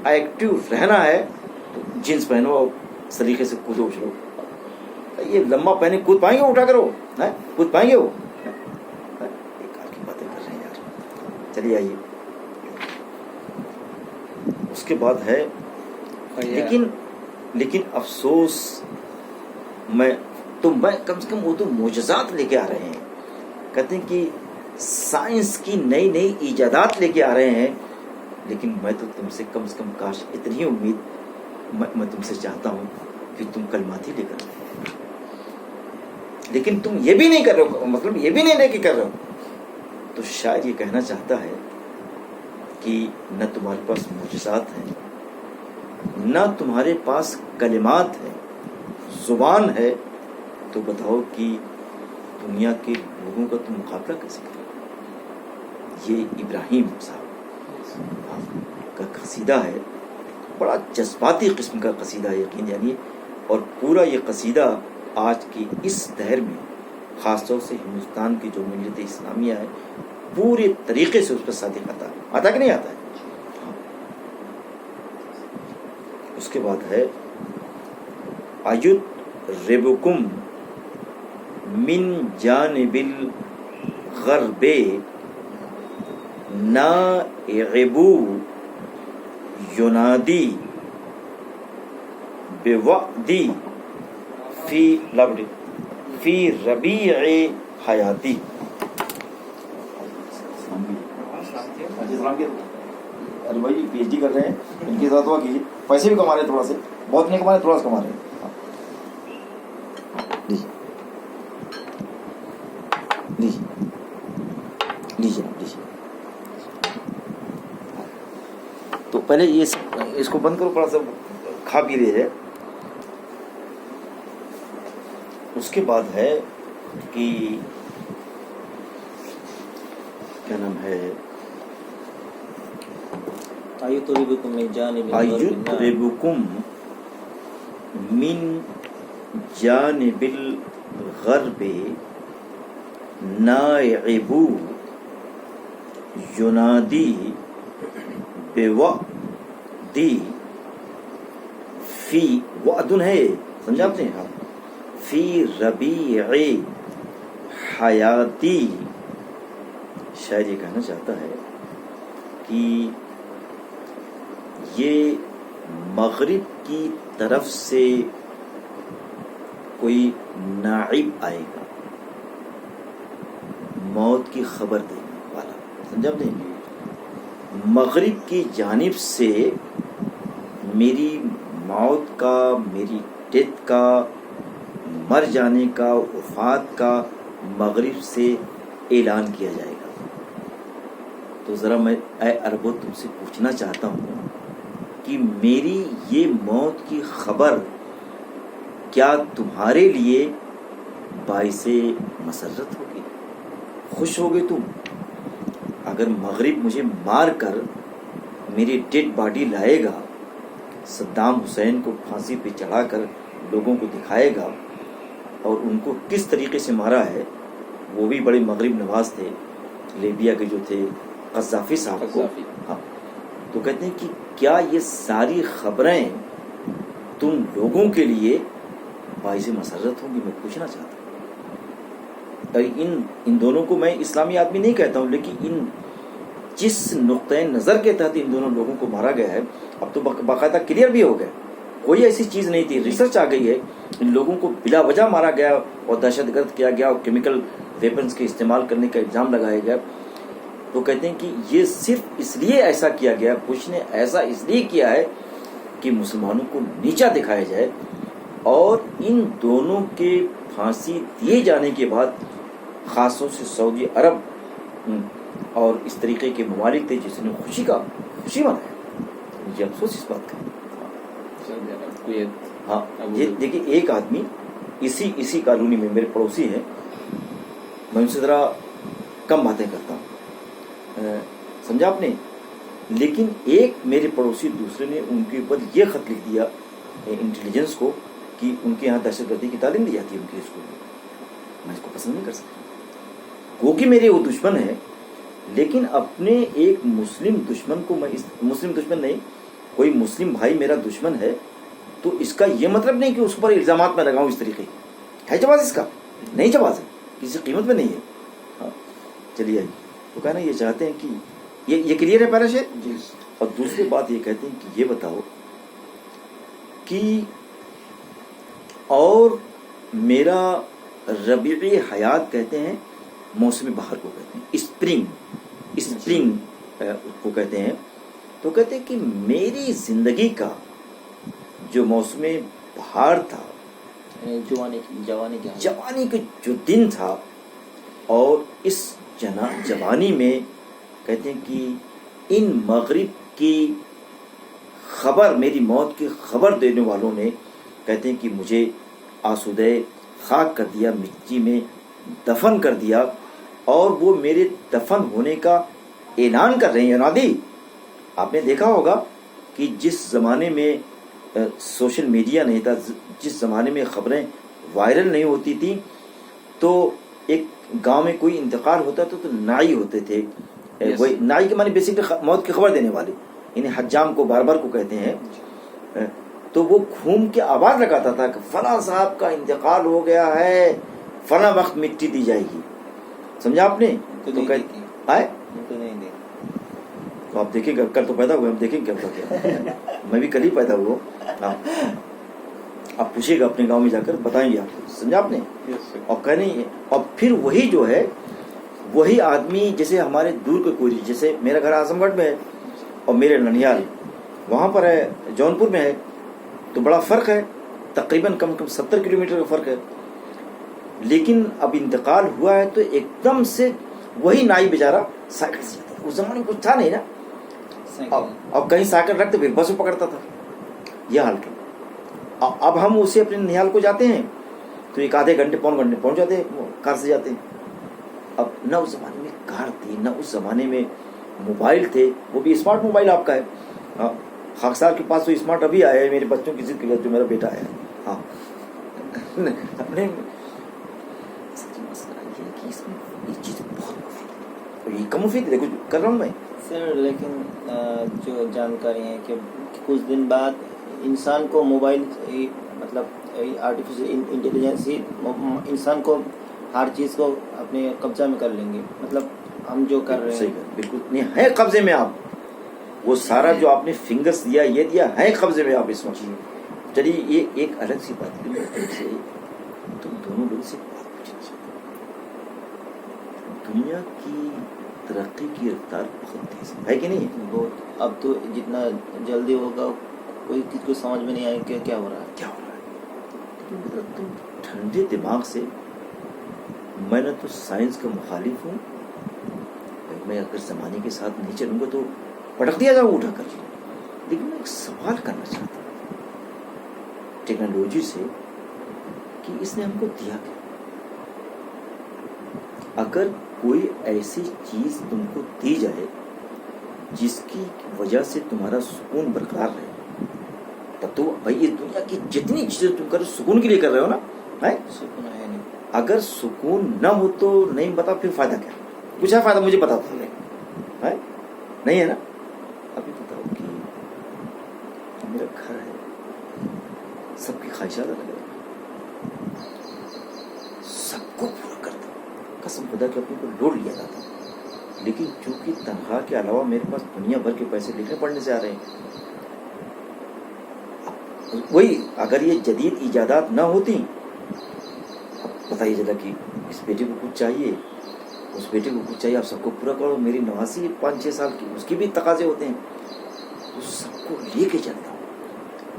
ایکٹیو رہنا ہے تو جینس پہنو اور سلیقے سے کودو اچھلو. یہ لمبا پہنے کود پائیں گے؟ اٹھا کرو، کود پائیں گے وہ؟ بیکار کی باتیں کر رہے ہیں یار. چلیے آئیے. اس کے بعد ہے لیکن افسوس، میں کم سے کم وہ تو معجزات لے کے آ رہے ہیں. کہتے ہیں کہ سائنس کی نئی نئی ایجادات لے کے آ رہے ہیں، لیکن میں تو تم سے کم کاش اتنی ہی امید میں تم سے چاہتا ہوں کہ تم کلمات ہی لے کر رہے. لیکن تم یہ بھی نہیں کر رہے ہو، مطلب یہ بھی نہیں لے کے کر رہے ہو. تو شاید یہ کہنا چاہتا ہے کہ نہ تمہارے پاس معجزات ہیں، نہ تمہارے پاس کلمات ہیں، زبان ہے. تو بتاؤ کہ دنیا کے لوگوں کا تم مقابلہ کیسے کرو؟ یہ ابراہیم صاحب کا قصیدہ ہے، بڑا جذباتی قسم کا قصیدہ ہے یقین جانیے. اور پورا یہ قصیدہ آج کی اس دہر میں، خاص طور سے ہندوستان کی جو ملت اسلامیہ ہے، پورے طریقے سے اس پر صادق آتا کہ نہیں آتا ہے. اس کے بعد ہے ایت ربکم من جانب الغرب نائعبو ینادی بوعدی فی ربیع حیاتی. ارے بھائی پی ایچ ڈی کر رہے ہیں، ان کی ذات ہوا کیجیے. پیسے بھی کما رہے ہیں، تھوڑا سے، بہت نہیں کما رہے، تھوڑا سا کما رہے ہیں. لیجیے. تو پہلے اس کو بند کرو، تھوڑا سا کھا پی رہے ہیں. اس کے بعد ہے کہ کیا نام ہے، ایت ربکم من جانب الغرب نائعبو ینادی بوعدی فی وعدن ہے، سمجھا آپ نے؟ فی ربیع حیاتی. شاید یہ کہنا چاہتا ہے کہ یہ مغرب کی طرف سے کوئی نائب آئے گا، موت کی خبر دینے والا. سمجھا آپ نے؟ مغرب کی جانب سے میری موت کا، میری ڈیتھ کا، مر جانے کا، وفات کا مغرب سے اعلان کیا جائے گا. تو ذرا میں اے عربو تم سے پوچھنا چاہتا ہوں کہ میری یہ موت کی خبر کیا تمہارے لیے باعث مسرت ہوگی؟ خوش ہوگے تم؟ اگر مغرب مجھے مار کر میری ڈیڈ باڈی لائے گا، صدام حسین کو پھانسی پہ چڑھا کر لوگوں کو دکھائے گا، اور ان کو کس طریقے سے مارا ہے، وہ بھی بڑے مغرب نواز تھے، لیبیا کے جو تھے قذافی صاحب کو. ہاں، تو کہتے ہیں کہ کیا یہ ساری خبریں تم لوگوں کے لیے باعث مسرت ہوں گی؟ میں پوچھنا چاہتا ہوں. ان دونوں کو میں اسلامی آدمی نہیں کہتا ہوں، لیکن ان جس نقطۂ نظر کے تحت ان دونوں لوگوں کو مارا گیا ہے، اب تو باقاعدہ کلیئر بھی ہو گیا، کوئی ایسی چیز نہیں تھی، ریسرچ آ گئی ہے. ان لوگوں کو بلا وجہ مارا گیا اور دہشت گرد کیا گیا اور کیمیکل ویپنز کے استعمال کرنے کا الزام لگایا گیا. تو کہتے ہیں کہ یہ صرف اس لیے ایسا کیا گیا، بش نے ایسا اس لیے کیا ہے کہ مسلمانوں کو نیچا دکھایا جائے. اور ان دونوں کے پھانسی دیے جانے کے بعد خاص طور سے سعودی عرب اور اس طریقے کے ممالک تھے جس نے خوشی منایا. مجھے افسوس اس بات کا. ہاں، یہ دیکھیے، ایک آدمی اسی کالونی میں میرے پڑوسی ہیں، میں ان سے ذرا کم باتیں کرتا ہوں. سمجھا آپ نے. لیکن ایک میرے پڑوسی دوسرے نے ان کے اوپر یہ خط لکھ دیا انٹیلیجنس کو کہ ان کے یہاں دہشت گردی کی تعلیم دی جاتی ہے ان کے اسکول میں. میں اس کو پسند نہیں کر سکتا. وہ کہ میرے وہ دشمن ہے، لیکن اپنے ایک مسلم دشمن کو میں مسلم دشمن نہیں، کوئی مسلم بھائی میرا دشمن ہے تو اس کا یہ مطلب نہیں کہ اس پر الزامات میں لگاؤں اس طریقے. ہے جواز اس کا؟ نہیں جواز ہے، کسی قیمت میں نہیں ہے. ہاں چلیے وہ کہنا یہ چاہتے ہیں کہ یہ کلیئر ہے پہلا شعر. جی. اور دوسری بات یہ کہتے ہیں کہ یہ بتاؤ کہ اور میرا ربیع حیات کہتے ہیں موسم بہار کو کہتے ہیں، اسپرنگ کو کہتے ہیں. تو کہتے ہیں کہ میری زندگی کا جو موسم بہار تھا، جوانی کے جو دن تھا، اور اس جوانی میں کہتے ہیں کہ ان مغرب کی خبر، میری موت کی خبر دینے والوں نے کہتے ہیں کہ مجھے آسودہ خاک کر دیا، مٹی میں دفن کر دیا، اور وہ میرے دفن ہونے کا اعلان کر رہے ہیں. ینادی آپ نے دیکھا ہوگا کہ جس زمانے میں سوشل میڈیا نہیں تھا، جس زمانے میں خبریں وائرل نہیں ہوتی تھیں، تو ایک گاؤں میں کوئی انتقال ہوتا تھا تو نائی ہوتے تھے. وہی نائی کے معنی بیسکلی موت کی خبر دینے والے، یعنی حجام کو باربر کو کہتے ہیں. تو وہ گھوم کے آواز لگاتا تھا کہ فلاں صاحب کا انتقال ہو گیا ہے، فلاں وقت مٹی دی جائے گی. سمجھا آپ نے؟ تو آئے تو آپ دیکھیں گے، کل تو پیدا ہوئے، ہم دیکھیں گے کیا ہوتا. میں بھی کل ہی پیدا ہوا. آپ پوچھیے گا اپنے گاؤں میں جا کر، بتائیں گے آپ. سمجھا آپ نے؟ اور کہنے اور پھر وہی جو ہے وہی آدمی، جیسے ہمارے دور کے کوئی، جیسے میرا گھر اعظم گڑھ میں ہے اور میرے ننیال وہاں پر ہے، جونپور میں ہے، تو بڑا فرق ہے، تقریباً کم 70 کلومیٹر کا فرق ہے. لیکن اب انتقال ہوا ہے تو ایک دم سے وہی نائی بیچارہ سائیکل سے جاتا ہے. اس زمانے میں کچھ تھا نہیں نا، اب کہیں سائیکل رکھتے پھر بس پکڑتا تھا. یہ حال تھا. اب ہم اسے اپنے ننیال کو جاتے ہیں تو ایک آدھے گھنٹے پون گھنٹے پہنچ جاتے ہیں، کار سے جاتے ہیں. اب نہ اس زمانے میں کار تھی، نہ اس زمانے میں موبائل تھے، وہ بھی اسمارٹ موبائل آپ کا ہے. خاکسار کے پاس تو اسمارٹ ابھی آیا ہے، میرے بچوں کی ضد کے لیے، جو میرا بیٹا ہے. ہاں اپنے یہ چیز بہت مفید، یہ کم مفید دیکھو کر رہا ہوں میں سر. لیکن جو جانکاری ہے کہ کچھ دن بعد انسان کو موبائل، مطلب آرٹیفیشل انٹیلیجنس ہی انسان کو ہر چیز کو اپنے قبضہ میں کر لیں گے. مطلب ہم جو کر رہے ہیں بالکل نہیں ہے قبضے میں. آپ وہ سارا جو آپ نے فنگرز دیا، یہ دیا ہے قبضے میں آپ اس وقت. چلیے یہ ایک الگ سی بات ہے. تم دونوں لوگ سے بات پوچھنا چاہتا ہوں. دنیا کی ترقی کی رفتار بہت تیز ہے کہ نہیں؟ بہت. اب تو جتنا جلدی ہوگا کوئی کسی کو سمجھ میں نہیں آئے کہ کیا ہو رہا ہے، کیا ہو رہا ہے. مطلب تم ٹھنڈے دماغ سے، میں نہ تو سائنس کا مخالف ہوں، میں اگر زمانے کے ساتھ نہیں چلوں گا تو پٹک دیا جاؤ اٹھا کر. لیکن میں ایک سوال کرنا چاہتا ہوں ٹیکنالوجی سے کہ اس نے ہم کو دیا کیا؟ اگر کوئی ایسی چیز تم کو دی جائے جس کی وجہ سے تمہارا سکون برقرار رہے، تب تو بھائی یہ دنیا کی جتنی چیزیں تم کر رہے سکون کے لیے کر رہے ہو نا. سکون ہے نہیں. اگر سکون نہ ہو تو نہیں بتا پھر فائدہ کیا؟ کچھ ہے فائدہ مجھے بتا دو. نہیں ہے نا. ابھی بتاؤ کہ میرا گھر ہے، سب کی خواہشات الگ الگ، سب کو پورا کرتا ہوں، قسم خدا کے اپنے کو لوٹ لیا جاتا ہوں. لیکن چونکہ تنخواہ کے علاوہ میرے پاس دنیا بھر کے پیسے لکھنے پڑھنے سے آ رہے ہیں. وہی اگر یہ جدید ایجادات نہ ہوتی، بتائیے ذرا کہ اس بیٹے کو کچھ چاہیے، اس بیٹے کو کچھ چاہیے، آپ سب کو پورا کرو. میری نواسی 5-6 سال کی، اس کی بھی تقاضے ہوتے ہیں، اس سب کو لے کے چلتا ہوں.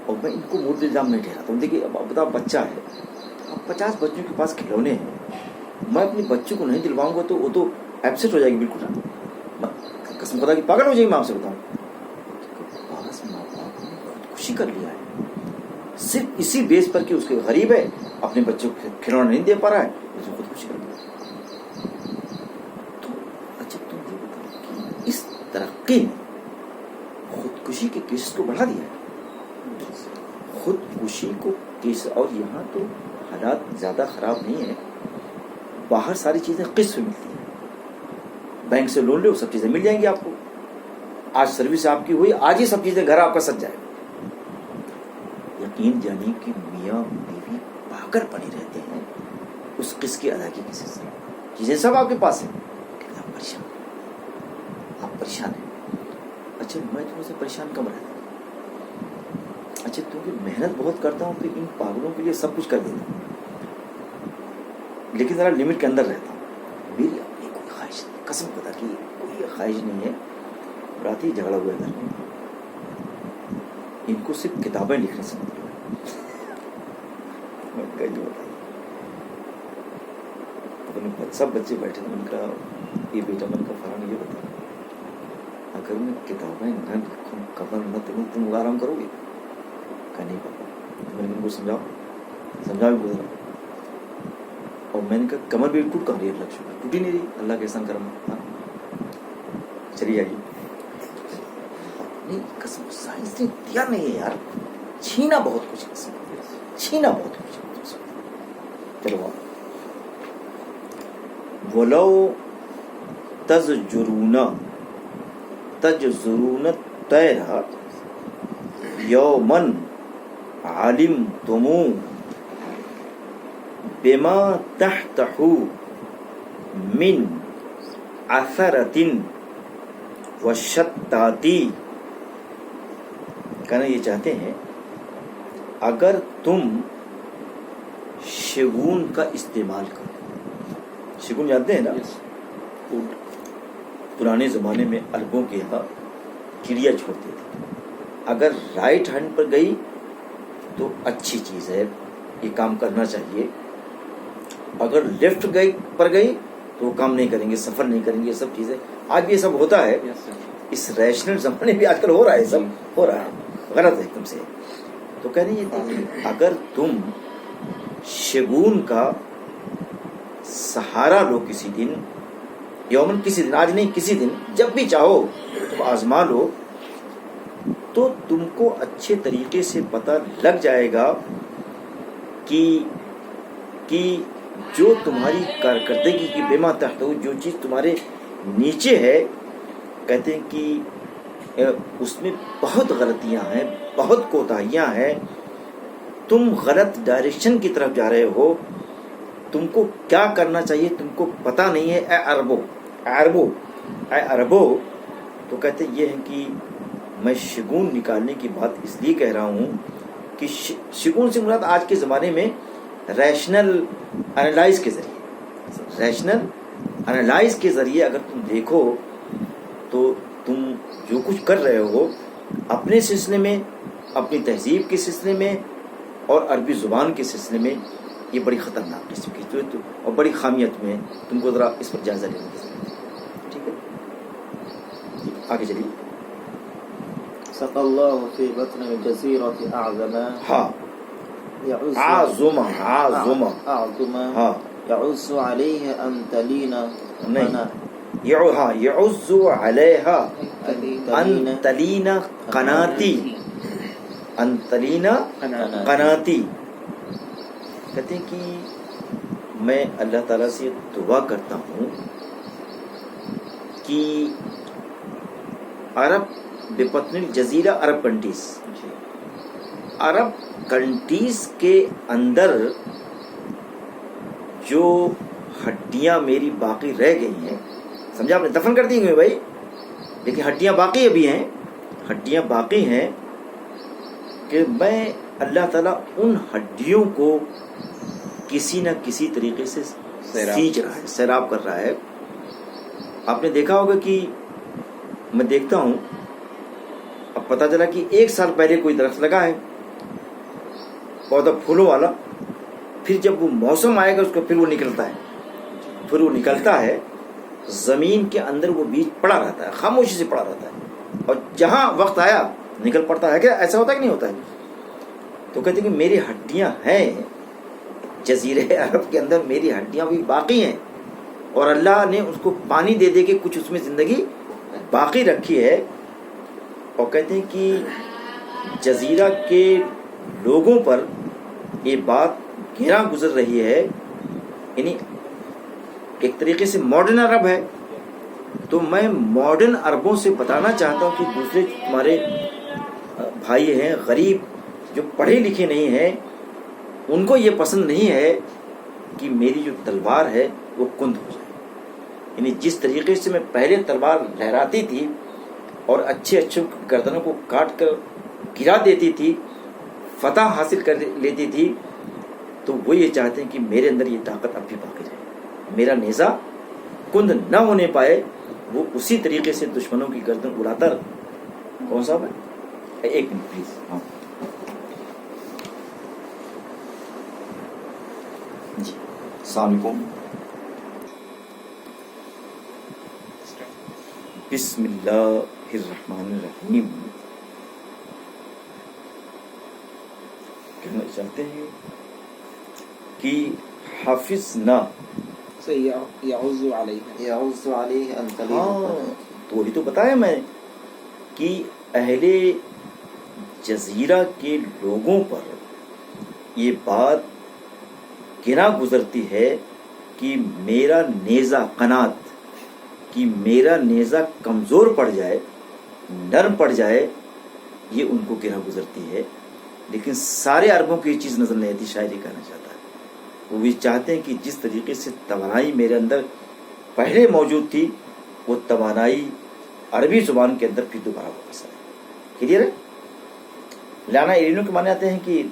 اور میں ان کو مورد الزام نہیں ٹھہراتا ہوں. دیکھیے اب بتا، بچہ ہے، اب 50 بچوں کے پاس کھلونے ہیں، میں اپنے بچوں کو نہیں دلواؤں گا تو وہ تو ایبسنٹ ہو جائے گی بالکل. قسم خدا کی پاگل ہو جائے گی. میں آپ سے بتاؤں، پاس ماں باپ نے خودکشی کر لیا ہے صرف اسی بیس پر کہ اس کے غریب ہے، اپنے بچوں کو کھلونا نہیں دے پا رہا ہے، اس نے خودکشی کر لیا. تو اچھا تم یہ بتاؤ کہ اس ترقی نے خودکشی کے کیسز کو بڑھا دیا ہے. خودکشی کو کیس، اور یہاں تو حالات زیادہ خراب نہیں ہیں. باہر ساری چیزیں قسط میں ملتی ہیں. بینک سے لون لو، سب چیزیں مل جائیں گی آپ کو. آج سروس آپ کی ہوئی، آج ہی سب چیزیں گھر آپ کا سج جائے. یقین جانی کہ میاں بیوی پاکر بنے رہتے ہیں اس قسط کی ادائیگی کے سلسلے میں. چیزیں سب آپ کے پاس ہیں، لیکن آپ پریشان ہیں. اچھا میں تھوڑا سا پریشان کم رہتا ہوں. اچھا کیونکہ محنت بہت کرتا ہوں تو ان پاگلوں کے لیے سب کچھ کر دیتا ہوں، لیکن ذرا لمٹ کے اندر رہتا ہوں. میری اپنی کوئی خواہش نہیں، قسم خدا کی کوئی خواہش نہیں ہے. رات ہی جھگڑا ہوا ہے گھر میں. ان کو صرف کتابیں لکھنے سے مطلب ہے. سب بچے بیٹھے تھے، ان کا یہ بیٹا من کا فلاں یہ بتا، اگر میں کتابیں نہ لکھوں، قبر نہ تلوں، تم آرام کرو گے؟ کہ نہیں پاپا. میں نے ان کو سمجھا بھی گزرا. اور میں نے کہا کمر بھی ٹوٹ کر رہی ہے، اللہ کا شکر ٹوٹی نہیں رہی، اللہ کے احسان کرم. چلی آئیے. نہیں قسم سائنس نے دیا نہیں ہے یار، چھینا بہت کچھ، قسم چھینا بہت کچھ. چلو ولو تزجرون طیرا یومن علمتم بما تحتہ من اثرۃ وشتات. کہنا یہ چاہتے ہیں اگر تم شگون کا استعمال کرو. شگون جانتے ہیں نا، پرانے زمانے میں عربوں کے یہاں چڑیا چھوڑتے تھے. اگر رائٹ ہینڈ پر گئی تو اچھی چیز ہے، یہ کام کرنا چاہیے. اگر لیفٹ پر گئی تو وہ کام نہیں کریں گے، سفر نہیں کریں گے. یہ سب چیزیں آج بھی یہ سب ہوتا ہے. اس ریشنل زمانے بھی آج کل ہو رہا ہے، سب ہو رہا ہے، غلط ہے ایک دم سے. تو کہہ رہے ہیں اگر تم شگون کا سہارا لو کسی دن، یومن کسی دن، آج نہیں کسی دن، جب بھی چاہو تم آزما لو، تو تم کو اچھے طریقے سے پتہ لگ جائے گا کہ جو تمہاری کارکردگی کی بما تحت، جو چیز تمہارے نیچے ہے، کہتے ہیں کہ اس میں بہت غلطیاں ہیں، بہت کوتاہیاں ہیں. تم غلط ڈائریکشن کی طرف جا رہے ہو، تم کو کیا کرنا چاہیے تم کو پتہ نہیں ہے. اے عربو. تو کہتے یہ ہے کہ میں شگون نکالنے کی بات اس لیے کہہ رہا ہوں کہ شگون سے مراد آج کے زمانے میں ریشنل انالائز کے ذریعے اگر تم دیکھو تو تم جو کچھ کر رہے ہو اپنے سلسلے میں، اپنی تہذیب کے سلسلے میں اور عربی زبان کے سلسلے میں، یہ بڑی خطرناک قسم کی اور بڑی خامیت میں تم کو ذرا اس پر جائزہ لینے کی ضرورت ہے. ٹھیک ہے، آگے چلیے. سقى الله في بطن الجزيرة أعظم. ہاں عظم ہاں يعز عليه أن تلين يعز عليها أن تلين قناتي. کہتے ہیں کہ میں اللہ تعالیٰ سے دعا کرتا ہوں کہ عرب بطن الجزیرہ، عرب کنٹریز کے اندر جو ہڈیاں میری باقی رہ گئی ہیں، سمجھا آپ نے، دفن کر دی گئی بھائی، لیکن ہڈیاں باقی ابھی ہیں، ہڈیاں باقی ہیں، کہ میں اللہ تعالیٰ ان ہڈیوں کو کسی نہ کسی طریقے سے سینچ رہا ہے، سیراب کر رہا ہے. آپ نے دیکھا ہوگا کہ میں دیکھتا ہوں، اب پتہ چلا کہ 1 سال پہلے کوئی درخت لگا ہے، پودا پھولوں والا، پھر جب وہ موسم آئے گا اس کو پھر وہ نکلتا ہے، زمین کے اندر وہ بیج پڑا رہتا ہے، خاموشی سے پڑا رہتا ہے، اور جہاں وقت آیا نکل پڑتا ہے. کیا ایسا ہوتا ہے کہ نہیں ہوتا ہے؟ تو کہتے ہیں کہ میری ہڈیاں ہیں جزیرے عرب کے اندر، میری ہڈیاں بھی باقی ہیں، اور اللہ نے اس کو پانی دے دے کے کچھ اس میں زندگی باقی رکھی ہے، اور کہتے ہیں کہ جزیرہ کے لوگوں پر یہ بات گراں گزر رہی ہے، یعنی ایک طریقے سے ماڈرن عرب ہے. تو میں ماڈرن عربوں سے بتانا چاہتا ہوں کہ دوسرے تمہارے بھائی ہیں غریب جو پڑھے لکھے نہیں ہیں، ان کو یہ پسند نہیں ہے کہ میری جو تلوار ہے وہ کند ہو جائے. یعنی جس طریقے سے میں پہلے تلوار لہراتی تھی اور اچھے گردنوں کو کاٹ کر گرا دیتی تھی، فتح حاصل کر لیتی تھی، تو وہ یہ چاہتے ہیں کہ میرے اندر یہ طاقت اب بھی باقی رہے، میرا نیزہ کند نہ ہونے پائے. وہ اسی طریقے سے دشمنوں کی گردن اڑاتا. کون صاحب ہے؟ ایک منٹ پلیز. ہاں جی، السلام علیکم. بسم اللہ الرحمن الرحیم. کہنا چاہتے ہیں کہ حافظ نہ یعوذ علیہ یعوذ علیہ ان تلیل ہاں، تو وہی تو بتایا میں کہ اہل جزیرہ کے لوگوں پر یہ بات گراں گزرتی ہے کہ میرا نیزہ قنات، کہ میرا نیزہ کمزور پڑ جائے، نرم پڑ جائے، یہ ان کو گراں گزرتی ہے. لیکن سارے عربوں کو یہ چیز نظر نہیں آتی. شاعر یہ کہنا چاہتا ہے، وہ بھی چاہتے ہیں کہ جس طریقے سے توانائی میرے اندر پہلے موجود تھی، وہ توانائی عربی زبان کے اندر پھر دوبارہ واپس آئے. کلیئر ہے؟ لانا ایرینو کے معنی آتے ہیں کہ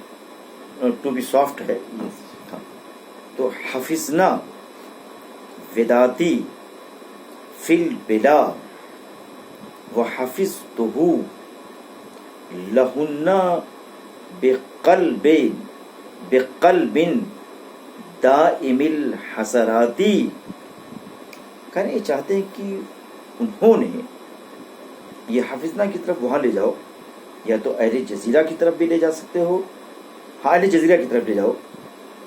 ٹو بی سافٹ ہے. ہاں. تو حفظنا وداتی فی البلا وحفظتہ لہن بقلب دائم الحسراتی. کہنے یہ چاہتے ہیں کہ انہوں نے یہ حافظنا کی طرف وہاں لے جاؤ، یا تو اہل جزیرہ کی طرف بھی لے جا سکتے ہو. ہاں، اہل جزیرہ کی طرف لے جاؤ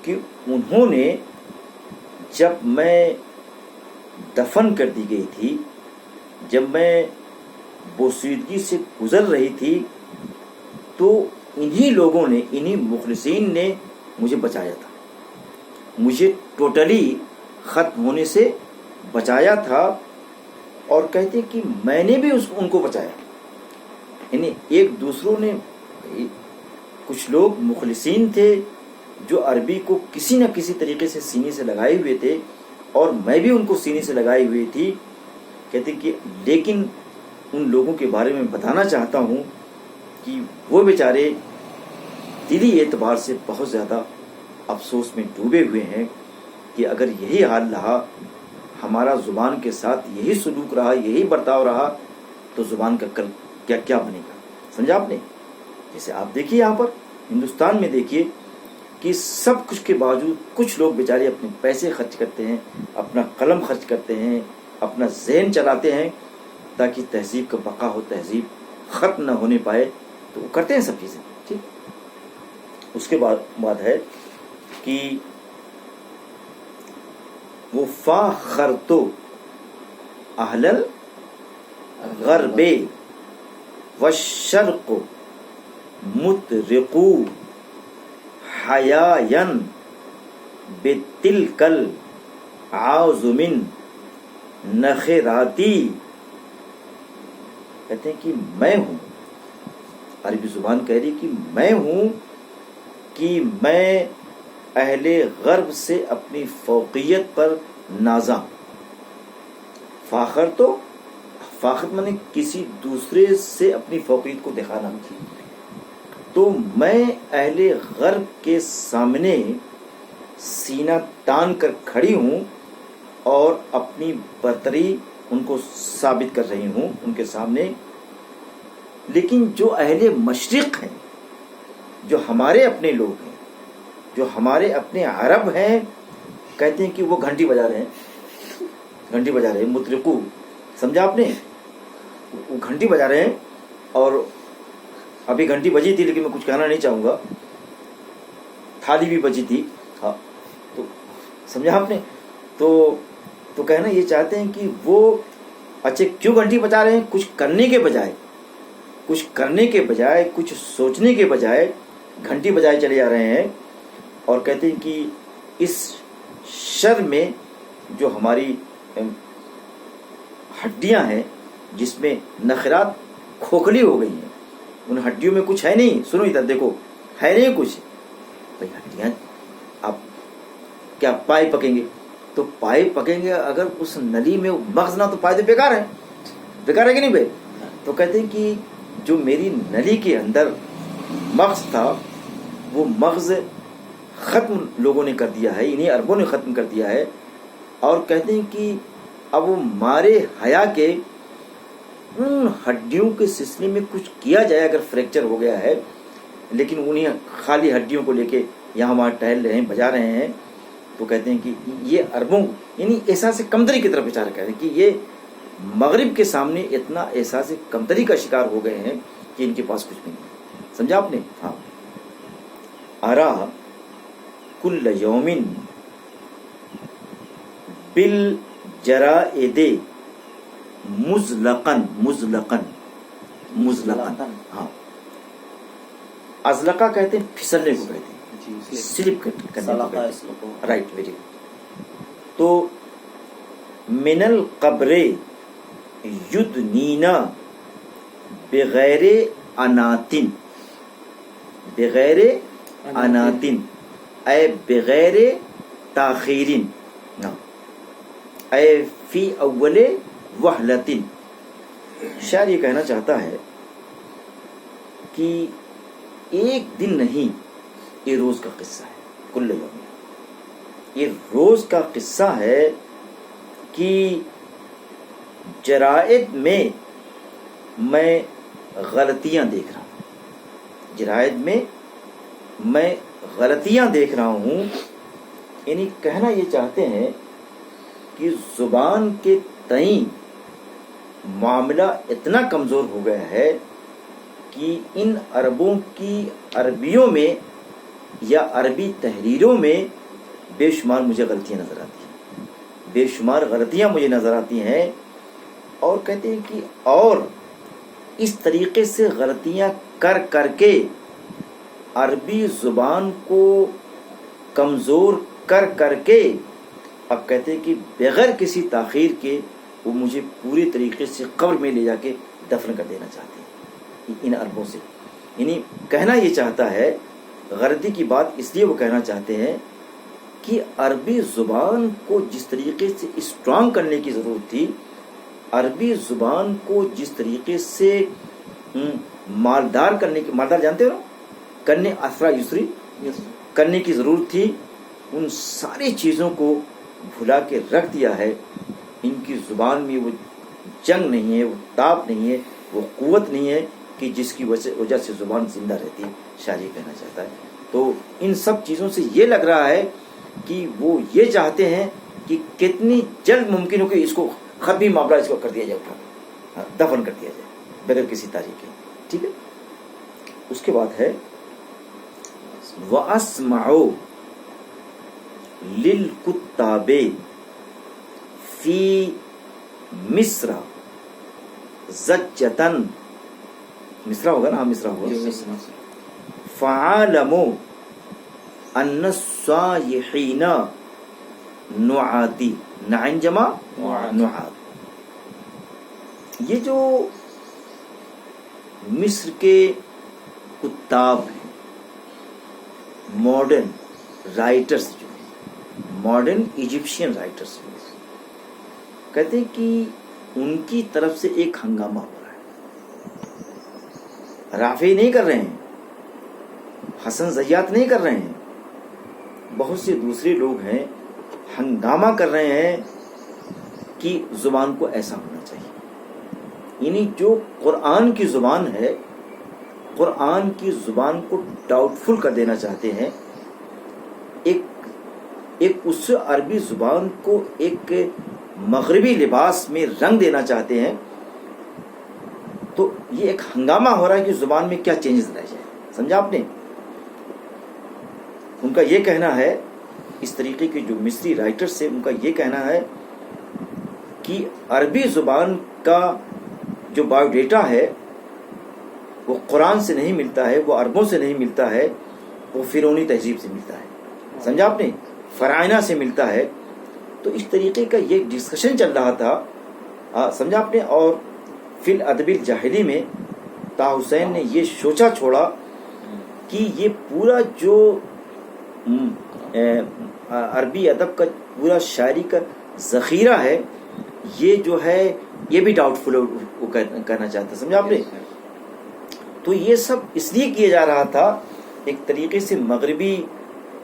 کہ انہوں نے جب میں دفن کر دی گئی تھی، جب میں بوسیدگی سے گزر رہی تھی، تو انہی لوگوں نے، انہی مخلصین نے مجھے بچایا تھا، مجھے ٹوٹلی ختم ہونے سے بچایا تھا. اور کہتے کہ میں نے بھی ان کو بچایا. یعنی ایک دوسروں نے، کچھ لوگ مخلصین تھے جو عربی کو کسی نہ کسی طریقے سے سینے سے لگائے ہوئے تھے، اور میں بھی ان کو سینے سے لگائی ہوئی تھی. کہتے کہ لیکن ان لوگوں کے بارے میں بتانا چاہتا ہوں کہ وہ بیچارے دلی اعتبار سے بہت زیادہ افسوس میں ڈوبے ہوئے ہیں کہ اگر یہی حال رہا، ہمارا زبان کے ساتھ یہی سلوک رہا، یہی برتاؤ رہا، تو زبان کا کل کیا بنے گا. سمجھا آپ نے؟ جیسے آپ دیکھیے یہاں پر ہندوستان میں دیکھیے کہ سب کچھ کے باوجود کچھ لوگ بیچارے اپنے پیسے خرچ کرتے ہیں، اپنا قلم خرچ کرتے ہیں، اپنا ذہن چلاتے ہیں تاکہ تہذیب کا بقا ہو، تہذیب ختم نہ ہونے پائے. تو وہ کرتے ہیں سب چیزیں. ٹھیک. اس کے بعد ہے کہ وہ فاخرت اہل الغرب والشرق مترقو حیاء بتلک العازم نخراتی. کہتے ہیں کہ میں ہوں، عربی زبان کہہ رہی کہ میں ہوں، کہ میں اہل غرب سے اپنی فوقیت پر نازاں. فاخر میں کسی دوسرے سے اپنی فوقیت کو دکھانا. تو میں اہل غرب کے سامنے سینہ تان کر کھڑی ہوں اور اپنی برتری ان کو ثابت کر رہی ہوں ان کے سامنے. لیکن جو اہل مشرق ہیں، جو ہمارے اپنے لوگ ہیں، جو ہمارے اپنے عرب ہیں، کہتے ہیں کہ وہ گھنٹی بجا رہے ہیں، مطرقو. سمجھا آپ نے؟ وہ گھنٹی بجا رہے ہیں، اور ابھی گھنٹی بجی تھی، لیکن میں کچھ کہنا نہیں چاہوں گا، تھالی بھی بجی تھی. ہاں، تو سمجھا آپ نے؟ تو کہنا یہ چاہتے ہیں کہ وہ اچھا کیوں گھنٹی بجا رہے ہیں؟ کچھ کرنے کے بجائے کچھ سوچنے کے بجائے گھنٹی بجائے چلے جا رہے ہیں، اور کہتے ہیں کہ اس شر میں جو ہماری ہڈیاں ہیں جس میں نخرات کھوکھلی ہو گئی ہیں، ان ہڈیوں میں کچھ ہے نہیں. سنو ادھر دیکھو، ہے نہیں کچھ. بھائی ہڈیاں آپ کیا پائے پکیں گے؟ تو پائے پکیں گے اگر اس نلی میں مغز نہ، تو پائے تو بیکار ہے کہ نہیں بھائی؟ تو کہتے ہیں کہ جو میری نلی کے اندر مغز تھا وہ مغز ختم لوگوں نے کر دیا ہے، انہیں عربوں نے ختم کر دیا ہے. اور کہتے ہیں کہ اب وہ مارے حیا کے ان ہڈیوں کے سلسلے میں کچھ کیا جائے اگر فریکچر ہو گیا ہے، لیکن انہیں خالی ہڈیوں کو لے کے یہاں وہاں ٹہل رہے ہیں، بجا رہے ہیں. تو کہتے ہیں کہ یہ عربوں یعنی احساس کمتری کی طرف اشارہ کر رہے ہیں کہ یہ مغرب کے سامنے اتنا احساس کمتری کا شکار ہو گئے ہیں کہ ان کے پاس کچھ نہیں ہے. سمجھا آپ نے؟ ہاں. ارا کل یومن بالجرائد مزلقن. ہاں، ازلقہ کہتے ہیں پھسلنے کو کہتے ہیں، سلپ کرنے کو کہتے ہیں. Right, very good. تو من القبر یدنینا بغیر اناتن اے بغیر تاخیرن، اے فی اول وحلتن. شاعر یہ کہنا چاہتا ہے کہ ایک دن نہیں، یہ روز کا قصہ ہے. کل یوم، یہ روز کا قصہ ہے کہ جرائد میں میں غلطیاں دیکھ رہا ہوں. یعنی کہنا یہ چاہتے ہیں کہ زبان کے تئیں معاملہ اتنا کمزور ہو گیا ہے کہ ان عربوں کی عربیوں میں یا عربی تحریروں میں بے شمار مجھے غلطیاں نظر آتی ہیں. اور کہتے ہیں کہ اور اس طریقے سے غلطیاں کر کر کے عربی زبان کو کمزور کر کر کے اب کہتے ہیں کہ بغیر کسی تاخیر کے وہ مجھے پوری طریقے سے قبر میں لے جا کے دفن کر دینا چاہتے ہیں ان عربوں سے. یعنی کہنا یہ چاہتا ہے، غلطی کی بات اس لیے وہ کہنا چاہتے ہیں کہ عربی زبان کو جس طریقے سے اسٹرانگ کرنے کی ضرورت تھی، عربی زبان کو جس طریقے سے مالدار جانتے ہو نا، کرنے اسرا یسری کرنے کی ضرورت تھی، ان ساری چیزوں کو بھلا کے رکھ دیا ہے. ان کی زبان میں وہ جنگ نہیں ہے، وہ تاپ نہیں ہے، وہ قوت نہیں ہے کہ جس کی وجہ سے زبان زندہ رہتی ہے. شاعر یہ کہنا چاہتا ہے. تو ان سب چیزوں سے یہ لگ رہا ہے کہ وہ یہ چاہتے ہیں کہ کتنی جلد ممکن ہو کہ اس کو خبی معاملہ اس کو کر دیا جائے، اٹھا دفن کر دیا جائے بغیر کسی تاریخ کے. ٹھیک ہے. اس کے بعد ہے وَأَسْمَعُ لِلْكُتَّابِ فی مصر زجتن. مصر ہوگا نا؟ ہاں مصر ہوگا. فعالموا ان الصائحین نعاتی، نعین جمع نعات. یہ جو مصر کے کتاب ہیں، ماڈرن رائٹرز جو ہیں، ماڈرن ایجپشین رائٹرز جو ہیں، کہتے ہیں کہ ان کی طرف سے ایک ہنگامہ ہو رہا ہے. رافع نہیں کر رہے ہیں، حسن زیات نہیں کر رہے ہیں، بہت سے دوسرے لوگ ہیں ہنگامہ کر رہے ہیں کہ زبان کو ایسا ہونا چاہیے. یعنی جو قرآن کی زبان ہے، قرآن کی زبان کو ڈاؤٹ فل کر دینا چاہتے ہیں، ایک اس عربی زبان کو ایک مغربی لباس میں رنگ دینا چاہتے ہیں. تو یہ ایک ہنگامہ ہو رہا ہے کہ زبان میں کیا چینجز رہ جائے. سمجھا آپ نے؟ ان کا یہ کہنا ہے، اس طریقے کے جو مصری رائٹرز سے ان کا یہ کہنا ہے کہ عربی زبان کا جو بایو ڈیٹا ہے وہ قرآن سے نہیں ملتا ہے، وہ عربوں سے نہیں ملتا ہے، وہ فرعونی تہذیب سے ملتا ہے، سمجھا آپ نے، فرعونہ سے ملتا ہے. تو اس طریقے کا یہ ڈسکشن چل رہا تھا، سمجھا آپ نے. اور فی الادب الجاہلی میں طہ حسین نے یہ سوچا چھوڑا کہ یہ پورا جو عربی ادب کا پورا شاعری کا ذخیرہ ہے، یہ جو ہے یہ بھی ڈاؤٹ فل کرنا چاہتا، سمجھا آپ نے. تو یہ سب اس لیے کیا جا رہا تھا، ایک طریقے سے مغربی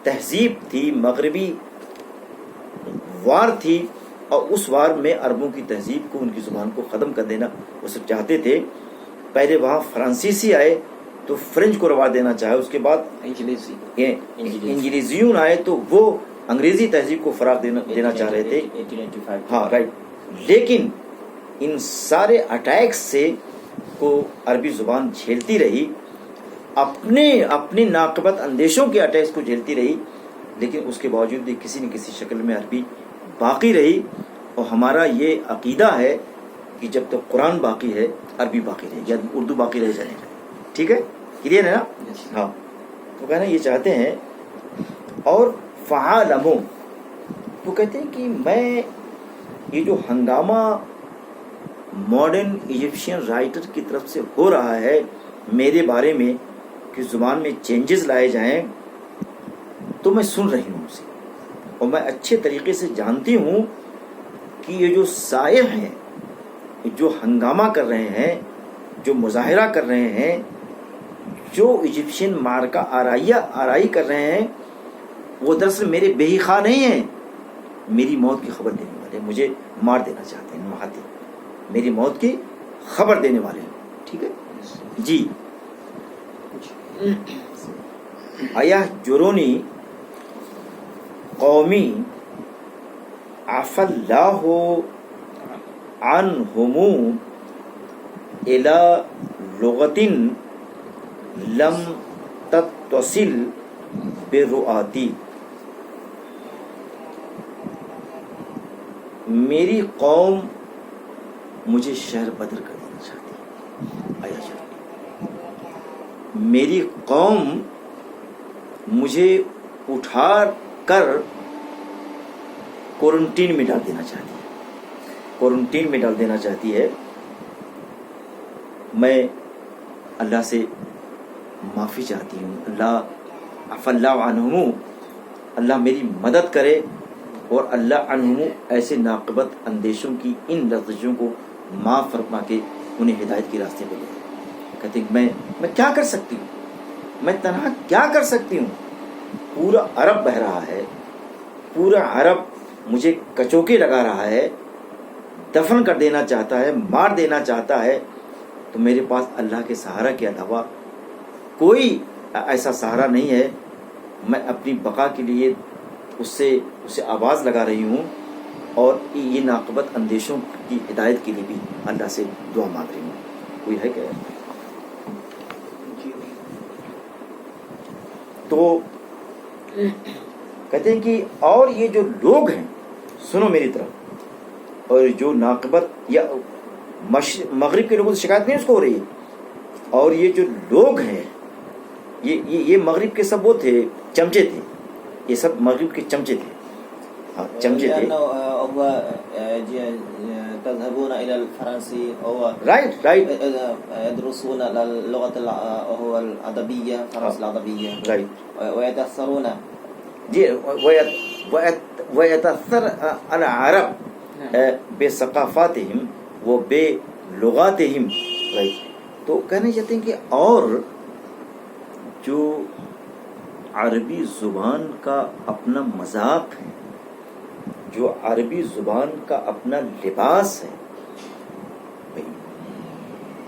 تہذیب تھی، مغربی وار تھی، اور اس وار میں عربوں کی تہذیب کو، ان کی زبان کو ختم کر دینا وہ سب چاہتے تھے. پہلے وہاں فرانسیسی آئے تو فرینچ کو روا دینا چاہے، اس کے بعد انگلیزیون آئے تو وہ انگریزی تہذیب کو فروغ دینا چاہ رہے تھے. ہاں رائٹ. لیکن ان سارے اٹیکس سے کو عربی زبان جھیلتی رہی، اپنے ناقبت اندیشوں کے اٹیکس کو جھیلتی رہی، لیکن اس کے باوجود بھی کسی نہ کسی شکل میں عربی باقی رہی. اور ہمارا یہ عقیدہ ہے کہ جب تک قرآن باقی ہے عربی باقی رہے گی، یا اردو باقی رہ جائے گا. ٹھیک ہے، کلیئر ہے نا؟ ہاں. تو کہنا یہ چاہتے ہیں. اور فعالموں تو کہتے ہیں کہ میں یہ جو ہنگامہ ماڈرن ایجپشین رائٹر کی طرف سے ہو رہا ہے میرے بارے میں کہ زبان میں چینجز لائے جائیں، تو میں سن رہی ہوں اسے، اور میں اچھے طریقے سے جانتی ہوں کہ یہ جو سائر ہیں، جو ہنگامہ کر رہے ہیں، جو مظاہرہ کر رہے ہیں، جو ایجپشین مارکہ آرائی کر رہے ہیں، وہ دراصل میرے بے خواہ نہیں ہیں، میری موت کی خبر دینے والے، مجھے مار دینا چاہتے ہیں، مہاتی میری موت کی خبر دینے والے ہیں. ٹھیک ہے جی. آیا جرونی قومی عفا اللہ عنہم الی لغت لم تتصل برؤاتی. میری قوم مجھے شہر بدر کر دینا چاہتی ہے. آیا جرونی، میری قوم مجھے اٹھا کر کوارنٹین میں ڈال دینا چاہتی ہے، کوارنٹین میں ڈال دینا چاہتی ہے. میں اللہ سے معافی چاہتی ہوں. اللہ عفا اللہ عنہم، اللہ میری مدد کرے، اور اللہ عنہم ایسے ناقبت اندیشوں کی ان لفظوں کو معاف فرما کے انہیں ہدایت کے راستے پہ لے. کہتے ہیں میں کیا کر سکتی ہوں، میں تنہا کیا کر سکتی ہوں. پورا عرب بہہ رہا ہے، پورا عرب مجھے کچوکے لگا رہا ہے، دفن کر دینا چاہتا ہے، مار دینا چاہتا ہے. تو میرے پاس اللہ کے سہارا کے علاوہ کوئی ایسا سہارا نہیں ہے. میں اپنی بقا کے لیے اسے آواز لگا رہی ہوں، اور یہ ناقبت اندیشوں کی ہدایت کے لیے بھی اللہ سے دعا مانگ رہی ہوں. کوئی ہے کیا؟ تو کہتے ہیں کہ اور یہ جو لوگ ہیں، سنو میری طرف، اور جو ناقبت یا مغرب کے لوگوں سے شکایت نہیں اس کو ہو رہی ہے، اور یہ جو لوگ ہیں یہ مغرب کے سب وہ تھے، چمچے تھے، یہ سب مغرب کے چمچے تھے. ہاں چمچے تھے. تذهبون إلى الفرنسي أو رائٹ يدرسون اللغة وهو الأدبية، فرنسا الأدبية، ويتأثرون جی ويتأثر العرب بثقافاتهم وبلغاتهم. تو کہنا چاہتے ہیں کہ اور جو عربی زبان کا اپنا مذاق ہے، جو عربی زبان کا اپنا لباس ہے،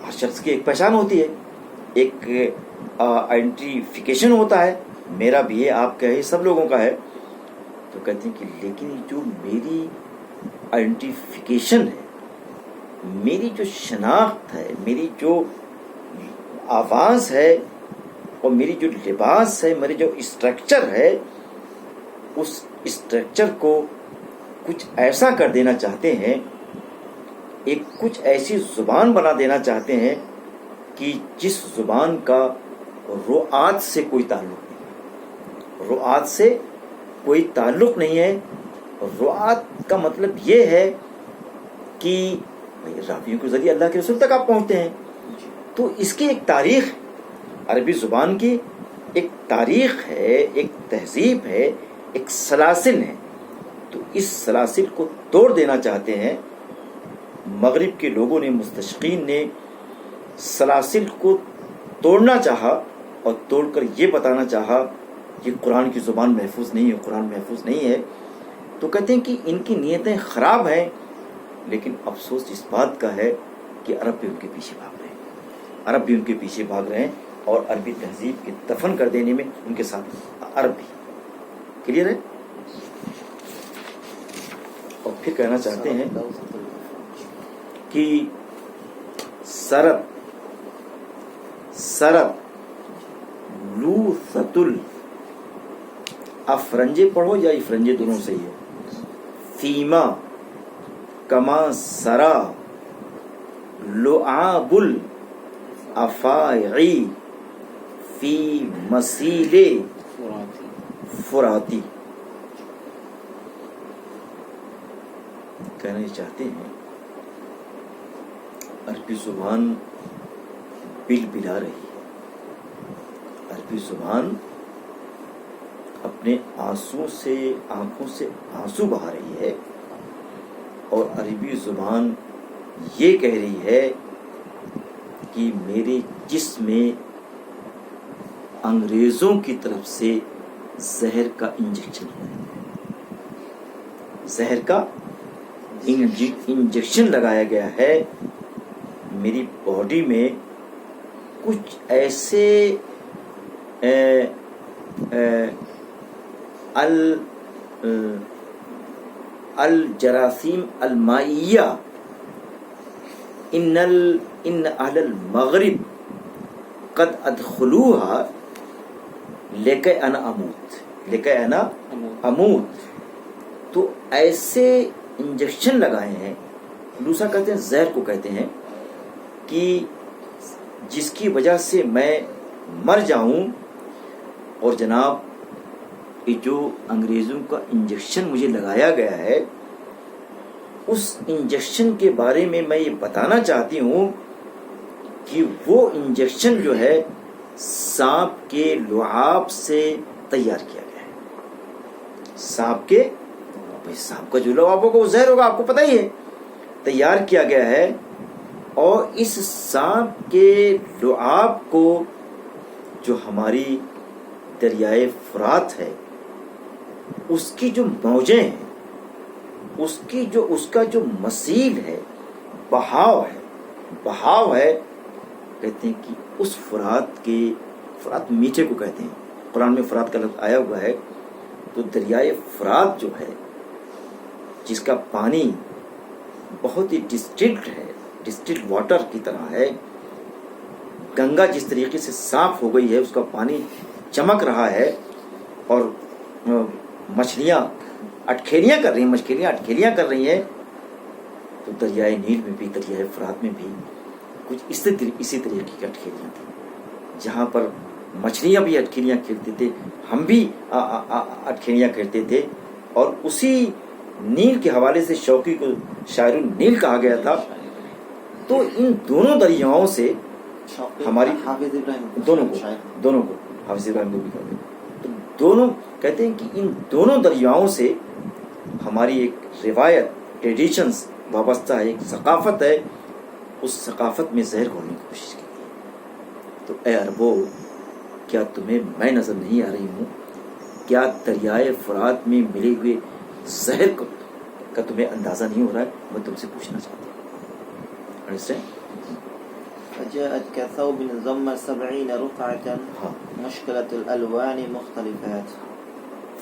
ہر شخص کی ایک پہچان ہوتی ہے، ایک آئیڈینٹیفیکیشن ہوتا ہے، میرا بھی ہے، آپ کا ہے، سب لوگوں کا ہے. تو کہتے ہیں کہ لیکن جو میری آئیڈینٹیفیکیشن ہے، میری جو شناخت ہے، میری جو آواز ہے، اور میری جو لباس ہے، میری جو اسٹرکچر ہے، اس اسٹرکچر کو کچھ ایسا کر دینا چاہتے ہیں ایک کچھ ایسی زبان بنا دینا چاہتے ہیں کہ جس زبان کا رعات سے کوئی تعلق نہیں، رعات سے کوئی تعلق نہیں ہے۔ رعات کا مطلب یہ ہے کہ راویوں کے ذریعے اللہ کے رسول تک آپ پہنچتے ہیں، تو اس کی ایک تاریخ، عربی زبان کی ایک تاریخ ہے، ایک تہذیب ہے، ایک سلاسل ہے، تو اس سلاسل کو توڑ دینا چاہتے ہیں۔ مغرب کے لوگوں نے، مستشرقین نے سلاسل کو توڑنا چاہا اور توڑ کر یہ بتانا چاہا کہ قرآن کی زبان محفوظ نہیں ہے، قرآن محفوظ نہیں ہے۔ تو کہتے ہیں کہ ان کی نیتیں خراب ہیں، لیکن افسوس اس بات کا ہے کہ عرب بھی ان کے پیچھے بھاگ رہے ہیں، عرب بھی ان کے پیچھے بھاگ رہے ہیں، اور عربی تہذیب کے دفن کر دینے میں ان کے ساتھ عرب بھی۔ کلیئر ہے؟ اور پھر کہنا چاہتے ہیں کہ سرت لوثت افرنجے پڑھو یا افرنجے، دونوں صحیح ہے۔ فیما کما سرا لعاب الافاعی فی مسیل فراتی۔ کہنا یہ چاہتے ہیں عربی زبان بل بلا رہی ہے، عربی زبان اپنے آنسو سے، آنکھوں سے آنسو بہا رہی ہے، اور عربی زبان یہ کہہ رہی ہے کہ میرے جسم میں انگریزوں کی طرف سے زہر کا انجیکشن ہے، زہر کا انجیکشن لگایا گیا ہے۔ میری باڈی میں کچھ ایسے الجراثیم المائیہ ان اہل المغرب قد ادخلوها لکے انا اموت، تو ایسے انجیکشن لگائے ہیں، لوسا کہتے ہیں، زہر کو کہتے ہیں، کہ جس کی وجہ سے میں مر جاؤں۔ اور جناب یہ جو انگریزوں کا انجیکشن مجھے لگایا گیا ہے، اس انجیکشن کے بارے میں یہ بتانا چاہتی ہوں کہ وہ انجیکشن جو ہے سانپ کے لعاب سے تیار کیا گیا ہے۔ سانپ کا جو لعاب ہوگا وہ زہر ہوگا، آپ کو پتہ ہی ہے، تیار کیا گیا ہے۔ اور اس سانپ کے لعاب کو جو ہماری دریائے فرات ہے، اس کی جو موجیں ہیں، اس کا جو مسیل ہے، بہاؤ ہے، کہتے ہیں کہ اس فرات میٹھے کو کہتے ہیں، قرآن میں فرات کا لفظ آیا ہوا ہے، تو دریائے فرات جو ہے، جس کا پانی بہت ہی ڈسٹلڈ واٹر کی طرح ہے، گنگا جس طریقے سے صاف ہو گئی ہے، اس کا پانی چمک رہا ہے، اور مچھلیاں اٹکھیلیاں کر رہی ہیں، تو دریائے نیل میں بھی، دریائے فرات میں بھی کچھ اسی طریقے کی اٹکھیلیاں تھیں، جہاں پر مچھلیاں بھی اٹکھیلیاں کھیلتے تھے، ہم بھی اٹکھیلیاں کھیلتے تھے، اور اسی نیل کے حوالے سے شوقی کو شاعر النیل کہا گیا تھا۔ تو ان دونوں دریاؤں سے ہماری دونوں کو حافظ ابراہیم کو بھی کہا گیا، تو دونوں کہتے ہیں کہ ان دونوں دریاؤں سے ہماری ایک روایت، ٹریڈیشنز وابستہ ہے، ایک ثقافت ہے، اس ثقافت میں زہر گھولنے کی کوشش کی ہے۔ تو اے عربو، کیا تمہیں میں نظر نہیں آ رہی ہوں؟ کیا دریائے فرات میں ملے ہوئے زہر کا تمہیں اندازہ نہیں ہو رہا ہے؟ میں تم سے پوچھنا چاہتا ہوں۔ فجاءت كثوب ضم 70 رقعة مشكلة الألوان مختلفات۔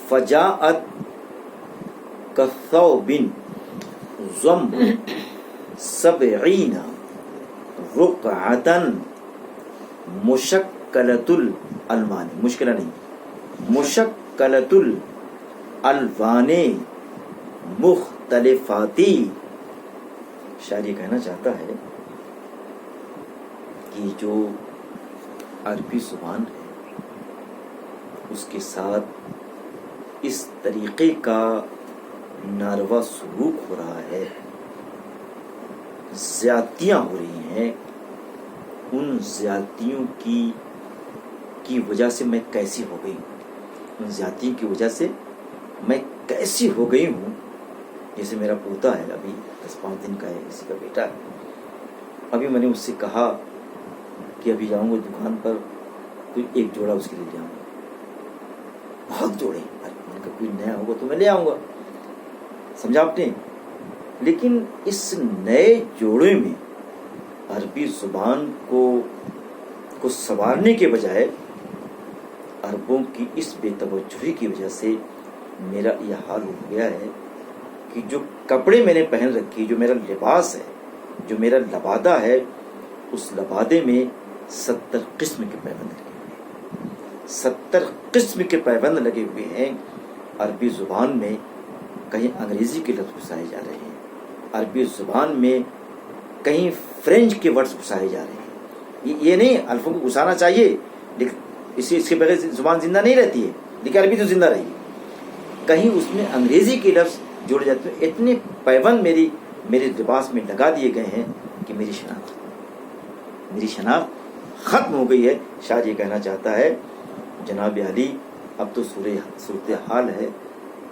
فجاءت كثوب ضم 70 رقعة مشكلة الألوان، مشکلہ نہیں، مشکلة الألوان مختلفات شاعر یہ کہنا چاہتا ہے کہ جو عربی زبان ہے اس کے ساتھ اس طریقے کا ناروا سلوک ہو رہا ہے، زیادتیاں ہو رہی ہیں، ان زیادتیوں کی وجہ سے میں کیسی ہو گئی ہوں، ان زیادتیوں کی وجہ سے میں کیسی ہو گئی ہوں. جیسے میرا پوتا ہے، ابھی 10-5 دن کا ہے، کسی کا بیٹا ہے. ابھی میں نے اس سے کہا کہ ابھی جاؤں گا دکان پر، کوئی ایک جوڑا اس کے لیے لے آؤں گا. بہت جوڑے، میں نے کہا کوئی نیا ہوگا تو میں لے آؤں گا، سمجھا آپ نے. لیکن اس نئے جوڑے میں عربی زبان کو سنوارنے کے بجائے عربوں کی اس بے توجہی کی وجہ سے میرا یہ حال ہو گیا ہے کہ جو کپڑے میں نے پہن رکھی، جو میرا لباس ہے، جو میرا لبادہ ہے، اس لبادے میں 70 قسم کے پیوند لگے ہوئے ہیں. 70 قسم کے پیوند لگے ہوئے ہیں عربی زبان میں. کہیں انگریزی کے لفظ گھسائے جا رہے ہیں عربی زبان میں، کہیں فرینچ کے ورڈز گھسائے جا رہے ہیں. یہ نہیں، الفوں کو گھسانا چاہیے، لیکن اس کے بغیر زبان زندہ نہیں رہتی ہے، لیکن عربی تو زندہ رہی. کہیں اس میں انگریزی کے لفظ جوڑے جاتے ہیں. اتنے پیوند میرے لباس میں لگا دیے گئے ہیں کہ میری شناخت ختم ہو گئی ہے. شاعر یہ کہنا چاہتا ہے جناب علی، اب تو صورتحال ہے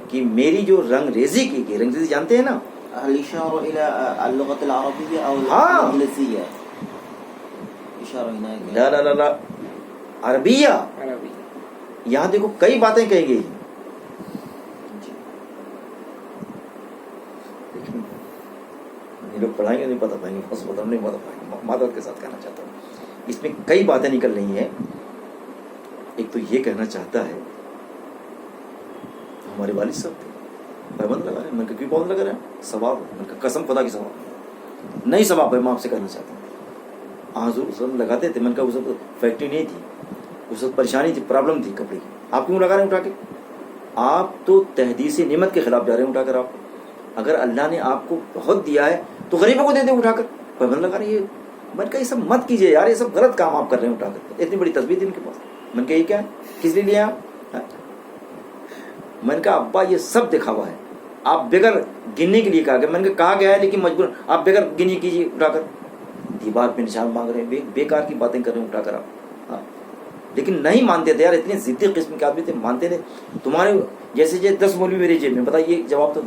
کہ میری جو رنگ ریزی کی گئی، رنگ ریزی جانتے ہیں نا، الاشارہ الی اللغۃ العربیہ او ہاں، الانگلیسیہ، اشارہ ہنا ہے. لا لا لا لا، عربیہ. عربی. یہاں دیکھو کئی باتیں کہی گئی ہیں، لیکن یہ لوگ پڑھائیں گے نہیں پتہ پائیں گے، نہیں پتہ پائیں گے. معذرت کے ساتھ کہنا چاہتا ہوں، اس میں کئی باتیں نکل رہی ہیں. ایک تو یہ کہنا چاہتا ہے ہمارے والد صاحب تھے، پابند لگا رہے ہیں. میں کیوں پابند لگا رہے ہیں؟ ثواب ہے. میں قسم خدا کی ثواب نہیں، ثواب ہے. میں آپ سے کہنا چاہتا ہوں، حضور لگاتے تھے. میں نے کہا اس وقت فیکٹری نہیں تھی، اس وقت پریشانی تھی، پرابلم تھی کپڑے کی. آپ کیوں لگا رہے ہیں اٹھا کے؟ آپ تو تحدیث نعمت کے خلاف جا رہے ہیں اٹھا کر. آپ اگر اللہ نے آپ کو بہت دیا ہے تو غریبوں کو دے دیں اٹھا کر. پابند لگا رہے ہیں. میں نے کہا یہ سب مت کیجیے یار، یہ سب غلط کام آپ کر رہے ہیں اٹھا کر. اتنی بڑی تصویر تھی ان کے پاس. میں نے کہا یہ کیا ہے، کس لیے لیا آپ؟ میں نے کہا ابا یہ سب دکھاوا ہے، آپ بغیر گننے کے لیے کہا گیا. میں نے کہا گیا ہے لیکن مجبور، آپ بغیر گنی کیجیے اٹھا کر. دیوار پہ نشان مانگ رہے ہیں، بیکار کی باتیں کر رہے ہیں اٹھا کر آپ. لیکن نہیں مانتے تھے یار، اتنے ضدی قسم کے آدمی تھے، مانتے تھے. تمہارے جیسے 10 مولوی میری جیب میں، بتائیے جواب تو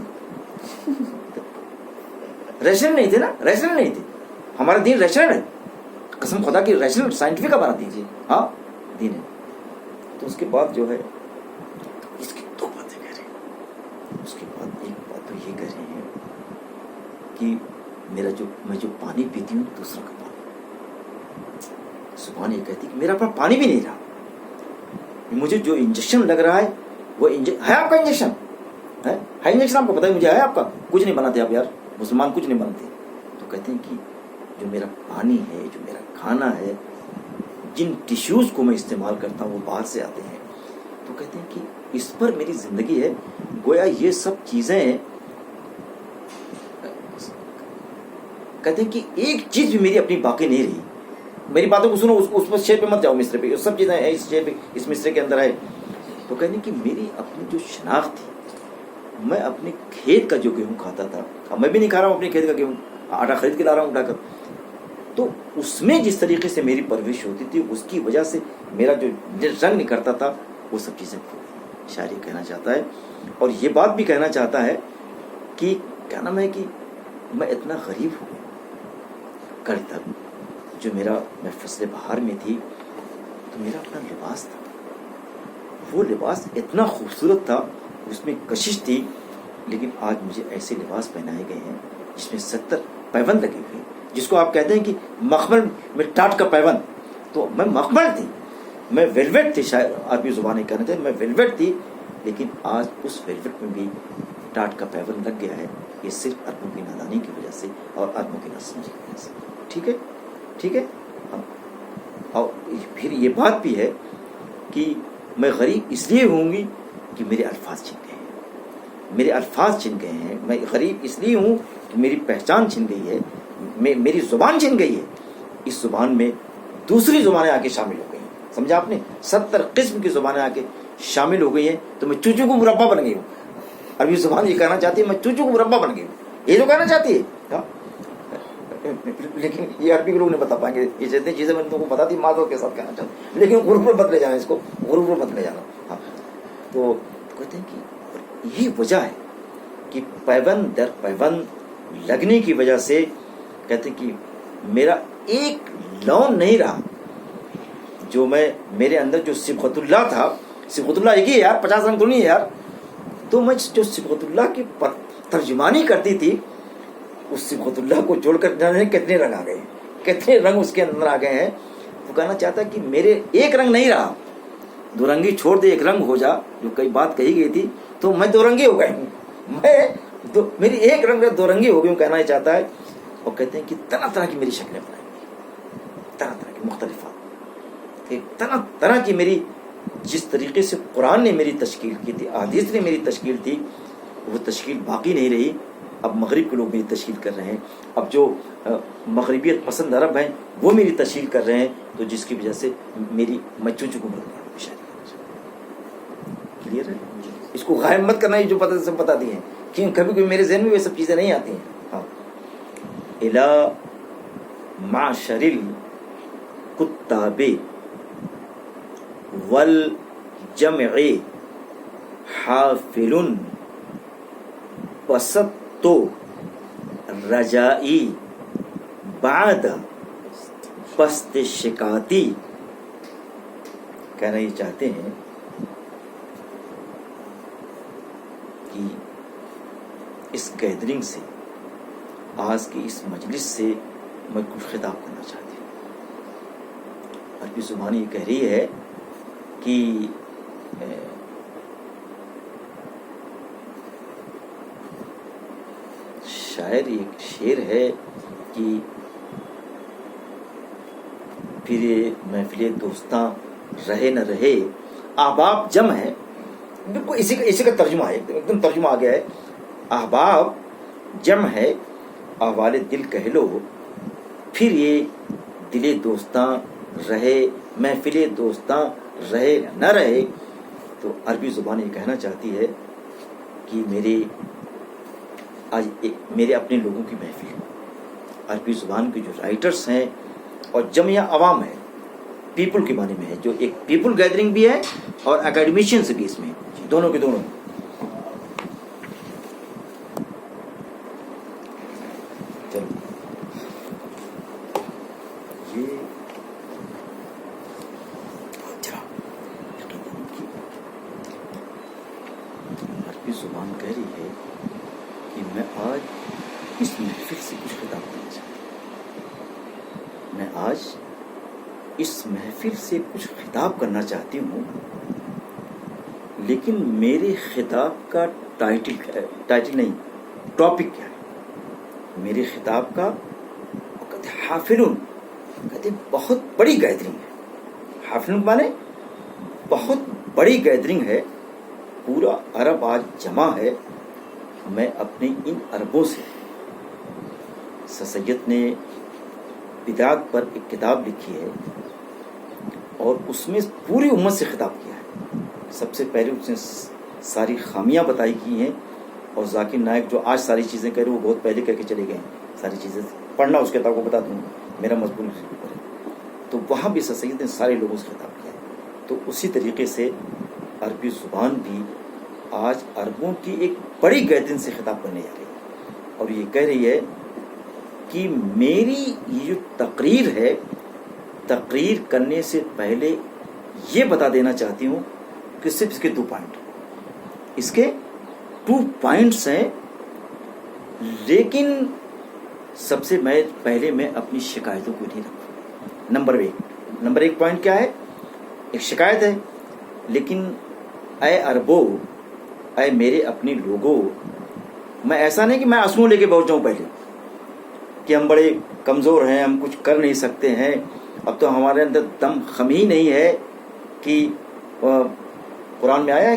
ریشنل نہیں تھے نا، ریشنل نہیں تھے. ہمارا دین ریشنل ہے، قسم خدا کی ریشنل سائنٹیفک کا بنا دیجیے. ہاں دین ہے. تو اس کے بعد جو ہے اس کی 2 باتیں کہہ رہے ہیں. اس کے بعد ایک بات تو یہ کہہ رہے ہیں کہ میں جو پانی پیتی ہوں دوسرا کا پانی، زبان یہ کہتی کہ میرا اپنا پانی بھی نہیں رہا. مجھے جو انجیکشن لگ رہا ہے وہ ہے آپ کا انجیکشن ہے انجیکشن، آپ کو پتا ہے مجھے ہے آپ کا. کچھ نہیں بناتے آپ یار، مسلمان کچھ نہیں بناتے. تو کہتے ہیں کہ جو میرا پانی ہے، جو میرا کھانا ہے، جن ٹیشوز کو میں استعمال کرتا ہوں وہ باہر سے آتے ہیں. تو کہتے ہیں کہ اس پر میری زندگی ہے. گویا یہ سب چیزیں، کہتے ہیں کہ ایک چیز بھی میری اپنی باقی نہیں رہی. میری باتوں کو سنو، اس پر شعر پہ مت جاؤ، مصرے پہ. سب چیزیں ہیں اس شعر پہ، اس مصرے کے اندر ہے. تو کہتے ہیں کہ میری اپنی جو شناخت تھی، میں اپنے کھیت کا جو گیہوں کھاتا تھا، اب میں بھی نہیں کھا رہا ہوں اپنے کھیت کا گیہوں، آٹا خرید کے لا رہا ہوں اٹھا کر. تو اس میں جس طریقے سے میری پرورش ہوتی تھی، اس کی وجہ سے میرا جو رنگ نکھرتا تھا، وہ سب چیزیں کھو گئی. شاعر یہ کہنا چاہتا ہے، اور یہ بات بھی کہنا چاہتا ہے کہ کیا نام ہے کہ میں اتنا غریب ہوں. کل تک جو میں فصل بہار میں تھی تو میرا اپنا لباس تھا، وہ لباس اتنا خوبصورت تھا، اس میں کشش تھی. لیکن آج مجھے ایسے لباس پہنائے گئے ہیں جس میں 70 پیوند لگے ہوئے، جس کو آپ کہتے ہیں کہ مخمل میں ٹاٹ کا پیوند. تو میں مخمل تھی، میں ویلویٹ تھی. شاید عربی زبانیں کہنا چاہتے میں ویلویٹ تھی، لیکن آج اس ویلویٹ میں بھی ٹاٹ کا پیوند لگ گیا ہے. یہ صرف عربوں کی نادانی کی وجہ سے اور عربوں کی ناسمجھی کی وجہ سے. ٹھیک ہے، ٹھیک ہے. اور پھر یہ بات بھی ہے کہ میں غریب اس لیے ہوں گی کہ میرے الفاظ چھن گئے ہیں، میرے الفاظ چھن گئے ہیں. میں غریب اس لیے ہوں کہ میری پہچان چھن گئی ہے. میری زبان چھن گئی ہے، اس زبان میں دوسری زبانیں آ کے شامل ہو گئی ہیں. سمجھا آپ نے؟ 70 قسم کی زبانیں آ کے شامل ہو گئی ہیں. تو میں چوچو کو مربع بن گئی ہوں. عربی زبان یہ کہنا چاہتی ہے میں چوچو کو مربع بن گئی ہوں، یہ جو کہنا چاہتی ہے. ہاں؟ لیکن یہ عربی کے لوگ نہیں بتا پائیں گے. یہ جتنی چیزیں میں تم کو بتا دی ماضی کے ساتھ کہنا چاہتا ہوں، لیکن غرور مت لے جانا، اس کو غرور مت لے جانا. ہاں تو کہتے ہیں کہ یہی وجہ ہے کہ پیوند در پیوند لگنے کی وجہ سے کہتے ہیں کہ میرا ایک لون نہیں رہا. جو میرے اندر جو صبغت اللہ تھا، صبغت اللہ ایک ہی ہے یار، 50 رنگ تو نہیں ہے یار. تو میں جو صبغت اللہ کی ترجمانی کرتی تھی، اس صبغت اللہ کو جوڑ کر جانے کتنے رنگ آ گئے، کتنے رنگ اس کے اندر آ گئے ہیں. تو کہنا چاہتا کہ میرے ایک رنگ نہیں رہا. دو رنگی چھوڑ دے ایک رنگ ہو جا، جو کئی بات کہی گئی تھی، تو میں دو رنگی ہو گئی ہوں. میری ایک رنگ دو رنگی ہو گئی ہوں کہنا چاہتا ہے. اور کہتے ہیں کہ طرح طرح کی میری شکلیں بنائی گئی، طرح طرح کی مختلفات، طرح طرح کی میری جس طریقے سے قرآن نے میری تشکیل کی تھی، احادیث نے میری تشکیل تھی، وہ تشکیل باقی نہیں رہی. اب مغرب کے لوگ میری تشکیل کر رہے ہیں، اب جو مغربیت پسند عرب ہیں وہ میری تشکیل کر رہے ہیں. تو جس کی وجہ سے میں چوچو کو کلیئر ہے. اس کو غائب مت کرنا، جو پتہ سب بتا دی ہیں، کیوں کبھی کبھی میرے ذہن میں وہ سب چیزیں نہیں آتی ہیں. ہاں الا معشر الکتاب والجمع حافل وسط رجائی بعد پست شکاتی. کہنا یہ چاہتے ہیں کہ اس گیدرنگ سے، آج کی اس مجلس سے میں کچھ خطاب کرنا چاہتی ہوں. عربی زبان یہ کہہ رہی ہے کہ شاعر ایک شعر ہے کہ پھر محفل دوستاں رہے نہ رہے، احباب جمع ہے. بالکل اسی کا ترجمہ ہے، ایک دم ترجمہ آ گیا ہے. احباب جمع ہے، احوال دل کہہ لو، پھر یہ دل دوستاں رہے، محفل دوستاں رہے نہ رہے. تو عربی زبان یہ کہنا چاہتی ہے کہ میرے اپنے لوگوں کی محفل، عربی زبان کے جو رائٹرز ہیں اور جمع عوام ہے، پیپل کے معنی میں ہے، جو ایک پیپل گیدرنگ بھی ہے اور اکیڈمیشینز بھی اس میں، دونوں کے دونوں. چلو یہ عربی زبان کہہ رہی ہے کہ میں آج اس محفل سے کچھ خطاب کرنا چاہتا ہوں. میں آج اس محفل سے کچھ خطاب کرنا چاہتی ہوں، لیکن میرے خطاب کا ٹائٹل نہیں، ٹاپک کیا ہے میرے خطاب کا؟ کہتے حافلون، کہتے بہت بڑی گیدرنگ ہے. حافلون مانے بہت بڑی گیدرنگ ہے، پورا عرب آج جمع ہے. میں اپنے ان عربوں سے، سر سید نے بدعت پر ایک کتاب لکھی ہے اور اس میں پوری امت سے خطاب کیا ہے. سب سے پہلے اس نے ساری خامیاں بتائی کی ہیں، اور ذاکر نائک جو آج ساری چیزیں کہہ رہے وہ بہت پہلے کہہ کے چلے گئے ہیں. ساری چیزیں پڑھنا اس کتاب کو بتا دوں، میرا مضمون اس کے اوپر ہے. تو وہاں بھی سر سید نے سارے لوگوں سے خطاب کیا ہے. تو اسی طریقے سے عربی زبان بھی آج عربوں کی ایک بڑی گیدرنگ سے خطاب کرنے جا رہی ہے، اور یہ کہہ رہی ہے کہ میری یہ جو تقریر ہے، تقریر کرنے سے پہلے یہ بتا دینا چاہتی ہوں کہ صرف اس کے 2 پوائنٹ، اس کے 2 پوائنٹس ہیں. لیکن سب سے پہلے میں اپنی شکایتوں کو نہیں رکھوں. نمبر 1 پوائنٹ کیا ہے؟ ایک شکایت ہے. لیکن اے عربو، اے میرے اپنے لوگوں، میں ایسا نہیں کہ میں آنسو لے کے بیٹھ جاؤں پہلے کہ ہم بڑے کمزور ہیں، ہم کچھ کر نہیں سکتے ہیں، اب تو ہمارے اندر دم خم ہی نہیں ہے. کہ قرآن میں آیا ہے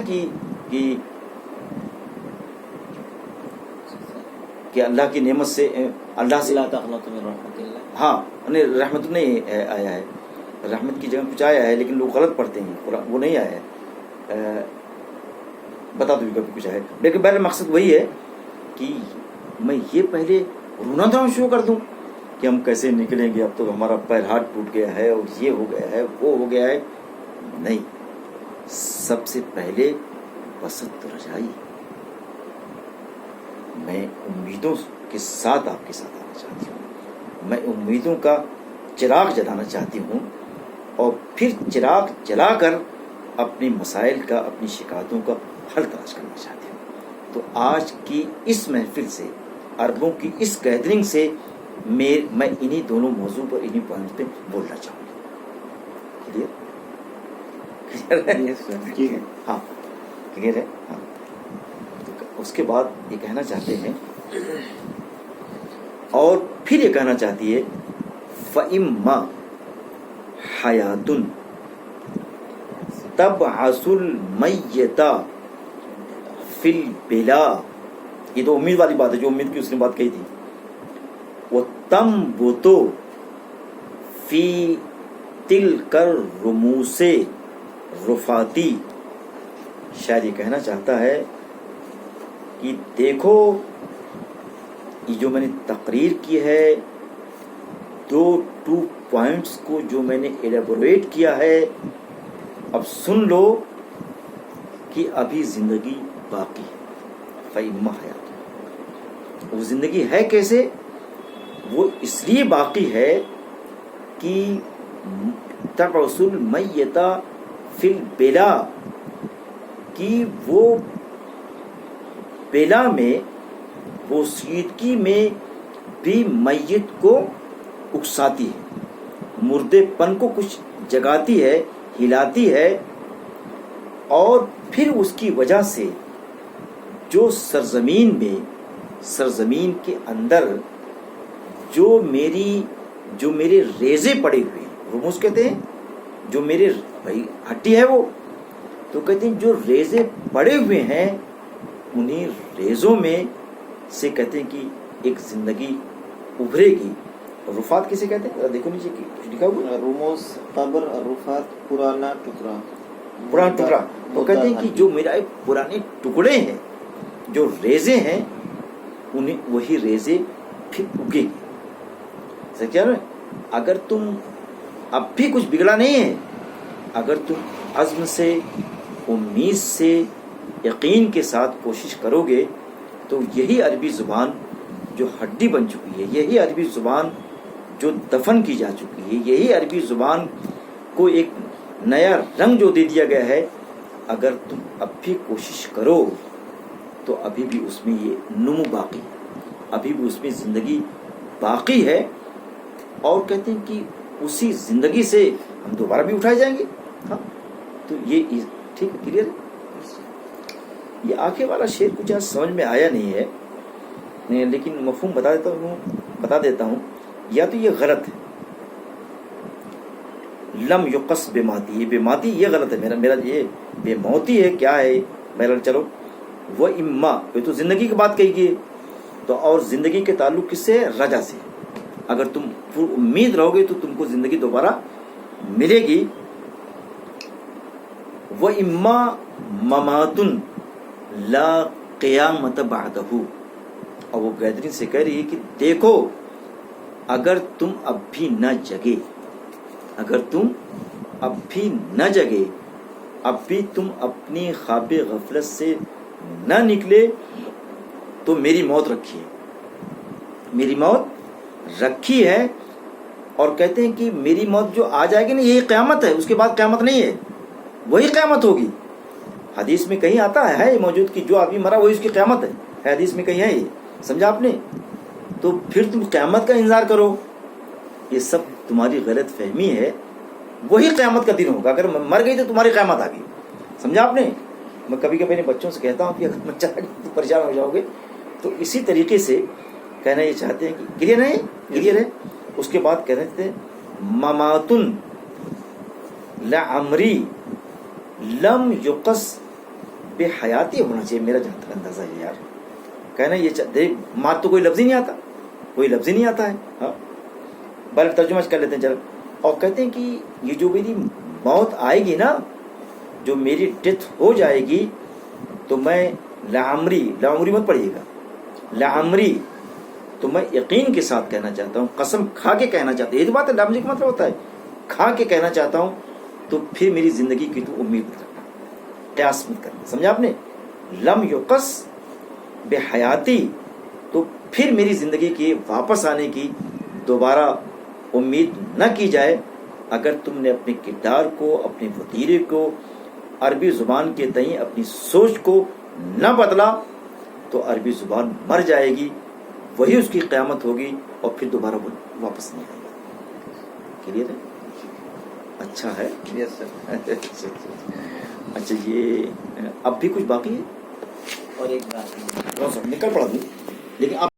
کہ اللہ کی نعمت سے اللہ سے لا تقنطوا من رحمت اللہ. ہاں نہیں رحمت نہیں آیا ہے, رحمت کی جگہ کچھ آیا ہے لیکن لوگ غلط پڑھتے ہیں قرآن, وہ نہیں آیا ہے, بتا دو کبھی کچھ ہے. لیکن میرا مقصد وہی ہے کہ میں یہ پہلے رونا دھونا شروع کر دوں کہ ہم کیسے نکلیں گے, اب تو ہمارا پیر ہاتھ ٹوٹ گیا ہے اور یہ ہو گیا ہے وہ ہو گیا ہے. نہیں, سب سے پہلے بسط رجائی, میں امیدوں کے ساتھ آپ کے ساتھ آنا چاہتی ہوں, میں امیدوں کا چراغ جلانا چاہتی ہوں اور پھر چراغ جلا کر اپنے مسائل کا, اپنی شکایتوں کا حل تلاش کرنا چاہتی ہوں. تو آج کی اس محفل سے, عربوں کی اس گیدرنگ سے میں انہی دونوں موضوع پر, انہی پوائنٹ پہ بولنا چاہوں گا. Clear Yes, sir. ہاں کلیئر ہے. ہاں اس کے بعد یہ کہنا چاہتے ہیں اور پھر یہ کہنا چاہتی ہے فَإِمَّا حَيَاتٌ تَبْعَثُ الْمَيِّتَ فِي الْبِلَا. یہ تو امید والی بات ہے جو امید کی اس نے بات کہی تھی. وَتَنْبُتُ فِي تِلْكَ الرُّمُوسِ رفاتی. شاید یہ کہنا چاہتا ہے کہ دیکھو یہ جو میں نے تقریر کی ہے, 2 پوائنٹس کو جو میں نے ایلیبوریٹ کیا ہے, اب سن لو کہ ابھی زندگی باقی ہے. فَإِمَّا حَيَاتٌ, وہ زندگی ہے کیسے؟ وہ اس لیے باقی ہے کہ تَبْعَثُ الْمَيِّتَ فِي الْبِلَا, کہ وہ بیلا میں, وہ سیدگی میں بھی میت کو اکساتی ہے, مردے پن کو کچھ جگاتی ہے, ہلاتی ہے, اور پھر اس کی وجہ سے جو سرزمین میں, سرزمین کے اندر جو میرے ریزے پڑے ہوئے ہیں, رموز کہتے ہیں جو میرے بھائی ہڈی ہے وہ, تو کہتے ہیں جو ریزے پڑے ہوئے ہیں انہیں ریزوں میں سے کہتے ہیں کہ ایک زندگی ابھرے گی. رفات کسے کہتے ہیں؟ دیکھو نیچے کچھ لکھا ہوا ہے, رموز قبر, رفات پرانا ٹکڑا, پرانا ٹکڑا. تو کہتے ہیں کہ جو میرا پرانے ٹکڑے ہیں, جو ریزے ہیں, انہیں وہی ریزے پھر اگے گی. کیا اگر تم اب بھی کچھ بگڑا نہیں ہے, اگر تم عزم سے, امید سے, یقین کے ساتھ کوشش کرو گے تو یہی عربی زبان جو ہڈی بن چکی ہے, یہی عربی زبان جو دفن کی جا چکی ہے, یہی عربی زبان کو ایک نیا رنگ جو دے دیا گیا ہے, اگر تم اب بھی کوشش کرو تو ابھی بھی اس میں یہ نمو باقی ہے, ابھی بھی اس میں زندگی باقی ہے. اور کہتے ہیں کہ اسی زندگی سے ہم دوبارہ بھی اٹھائے جائیں گے. ہاں تو یہ ٹھیک ہے, کلیئر ہے. یہ آگے والا شعر کچھ آج سمجھ میں آیا نہیں ہے, لیکن مفہوم بتا دیتا ہوں. یا تو یہ غلط ہے, لم یقص بماتی, یہ بماتی یہ غلط ہے, میرا یہ بے موتی ہے, کیا ہے میرا, چلو وہ اما, یہ تو زندگی کی بات کہی گئی, تو اور زندگی کے تعلق کس سے ہے؟ رجا سے. اگر تم پر امید رہو گے تو تم کو زندگی دوبارہ ملے گی. وہ اما مماتن لا قیامت بعدہ, اور وہ گیدرنگ سے کہہ رہی ہے کہ دیکھو اگر تم اب بھی نہ جگے, اگر تم اب بھی نہ جگے, اب بھی تم اپنی خواب غفلت سے نہ نکلے, تو میری موت رکھی ہے, میری موت رکھی ہے. اور کہتے ہیں کہ میری موت جو آ جائے گی نا, یہی قیامت ہے, اس کے بعد قیامت نہیں ہے, وہی قیامت ہوگی. حدیث میں کہیں آتا ہے موجود کہ جو آدمی مرا وہی اس کی قیامت ہے, حدیث میں کہیں ہے یہ, سمجھا آپ نے. تو پھر تم قیامت کا انتظار کرو, یہ سب تمہاری غلط فہمی ہے. وہی قیامت کا دن ہوگا, اگر مر گئی تو تمہاری قیامت آ گئی, سمجھا آپ نے. میں کبھی کبھی اپنے بچوں سے کہتا ہوں کہ اگر بچہ تو پریشان ہو جاؤ گے. تو اسی طریقے سے کہنا یہ چاہتے ہیں کہ کلیئر ہے, کلیئر ہے. اس کے بعد کہتے تھے مماتن لعمری لم یقص بے حیاتی ہونا چاہیے, میرا جہاں تک اندازہ ہے یار. کہنا یہ چاہتے, مات تو کوئی لفظ ہی نہیں آتا, کوئی لفظ ہی نہیں آتا ہے. ہاں بہرحال ترجمہ کر لیتے ہیں چلو. اور کہتے ہیں کہ یہ جو میری موت آئے گی نا، جو میری ڈیتھ ہو جائے گی، تو میں لعمری مت پڑھیے گا، لعمری تو میں یقین کے ساتھ کہنا چاہتا ہوں، قسم کھا کے کہنا چاہتا ہوں. یہ تو بات ہے، لعمری کا مطلب ہوتا ہے کھا کے کہنا چاہتا ہوں. تو پھر میری زندگی کی تو امید مت کرنا، قیاس مت کرنا. سمجھا آپ نے؟ لم یقص بحیاتی، تو پھر میری زندگی کی واپس آنے کی دوبارہ امید نہ کی جائے. اگر تم نے اپنے کردار کو، اپنے وتیرے کو، عربی زبان کے تئیں اپنی سوچ کو نہ بدلا تو عربی زبان مر جائے گی، وہی اس کی قیامت ہوگی، اور پھر دوبارہ وہ واپس نہیں آئے گی. کلیئر ہے؟ اچھا ہے. یس سر. اچھا یہ اب بھی کچھ باقی ہے اور ایک بات نکل پڑا دوں لیکن اب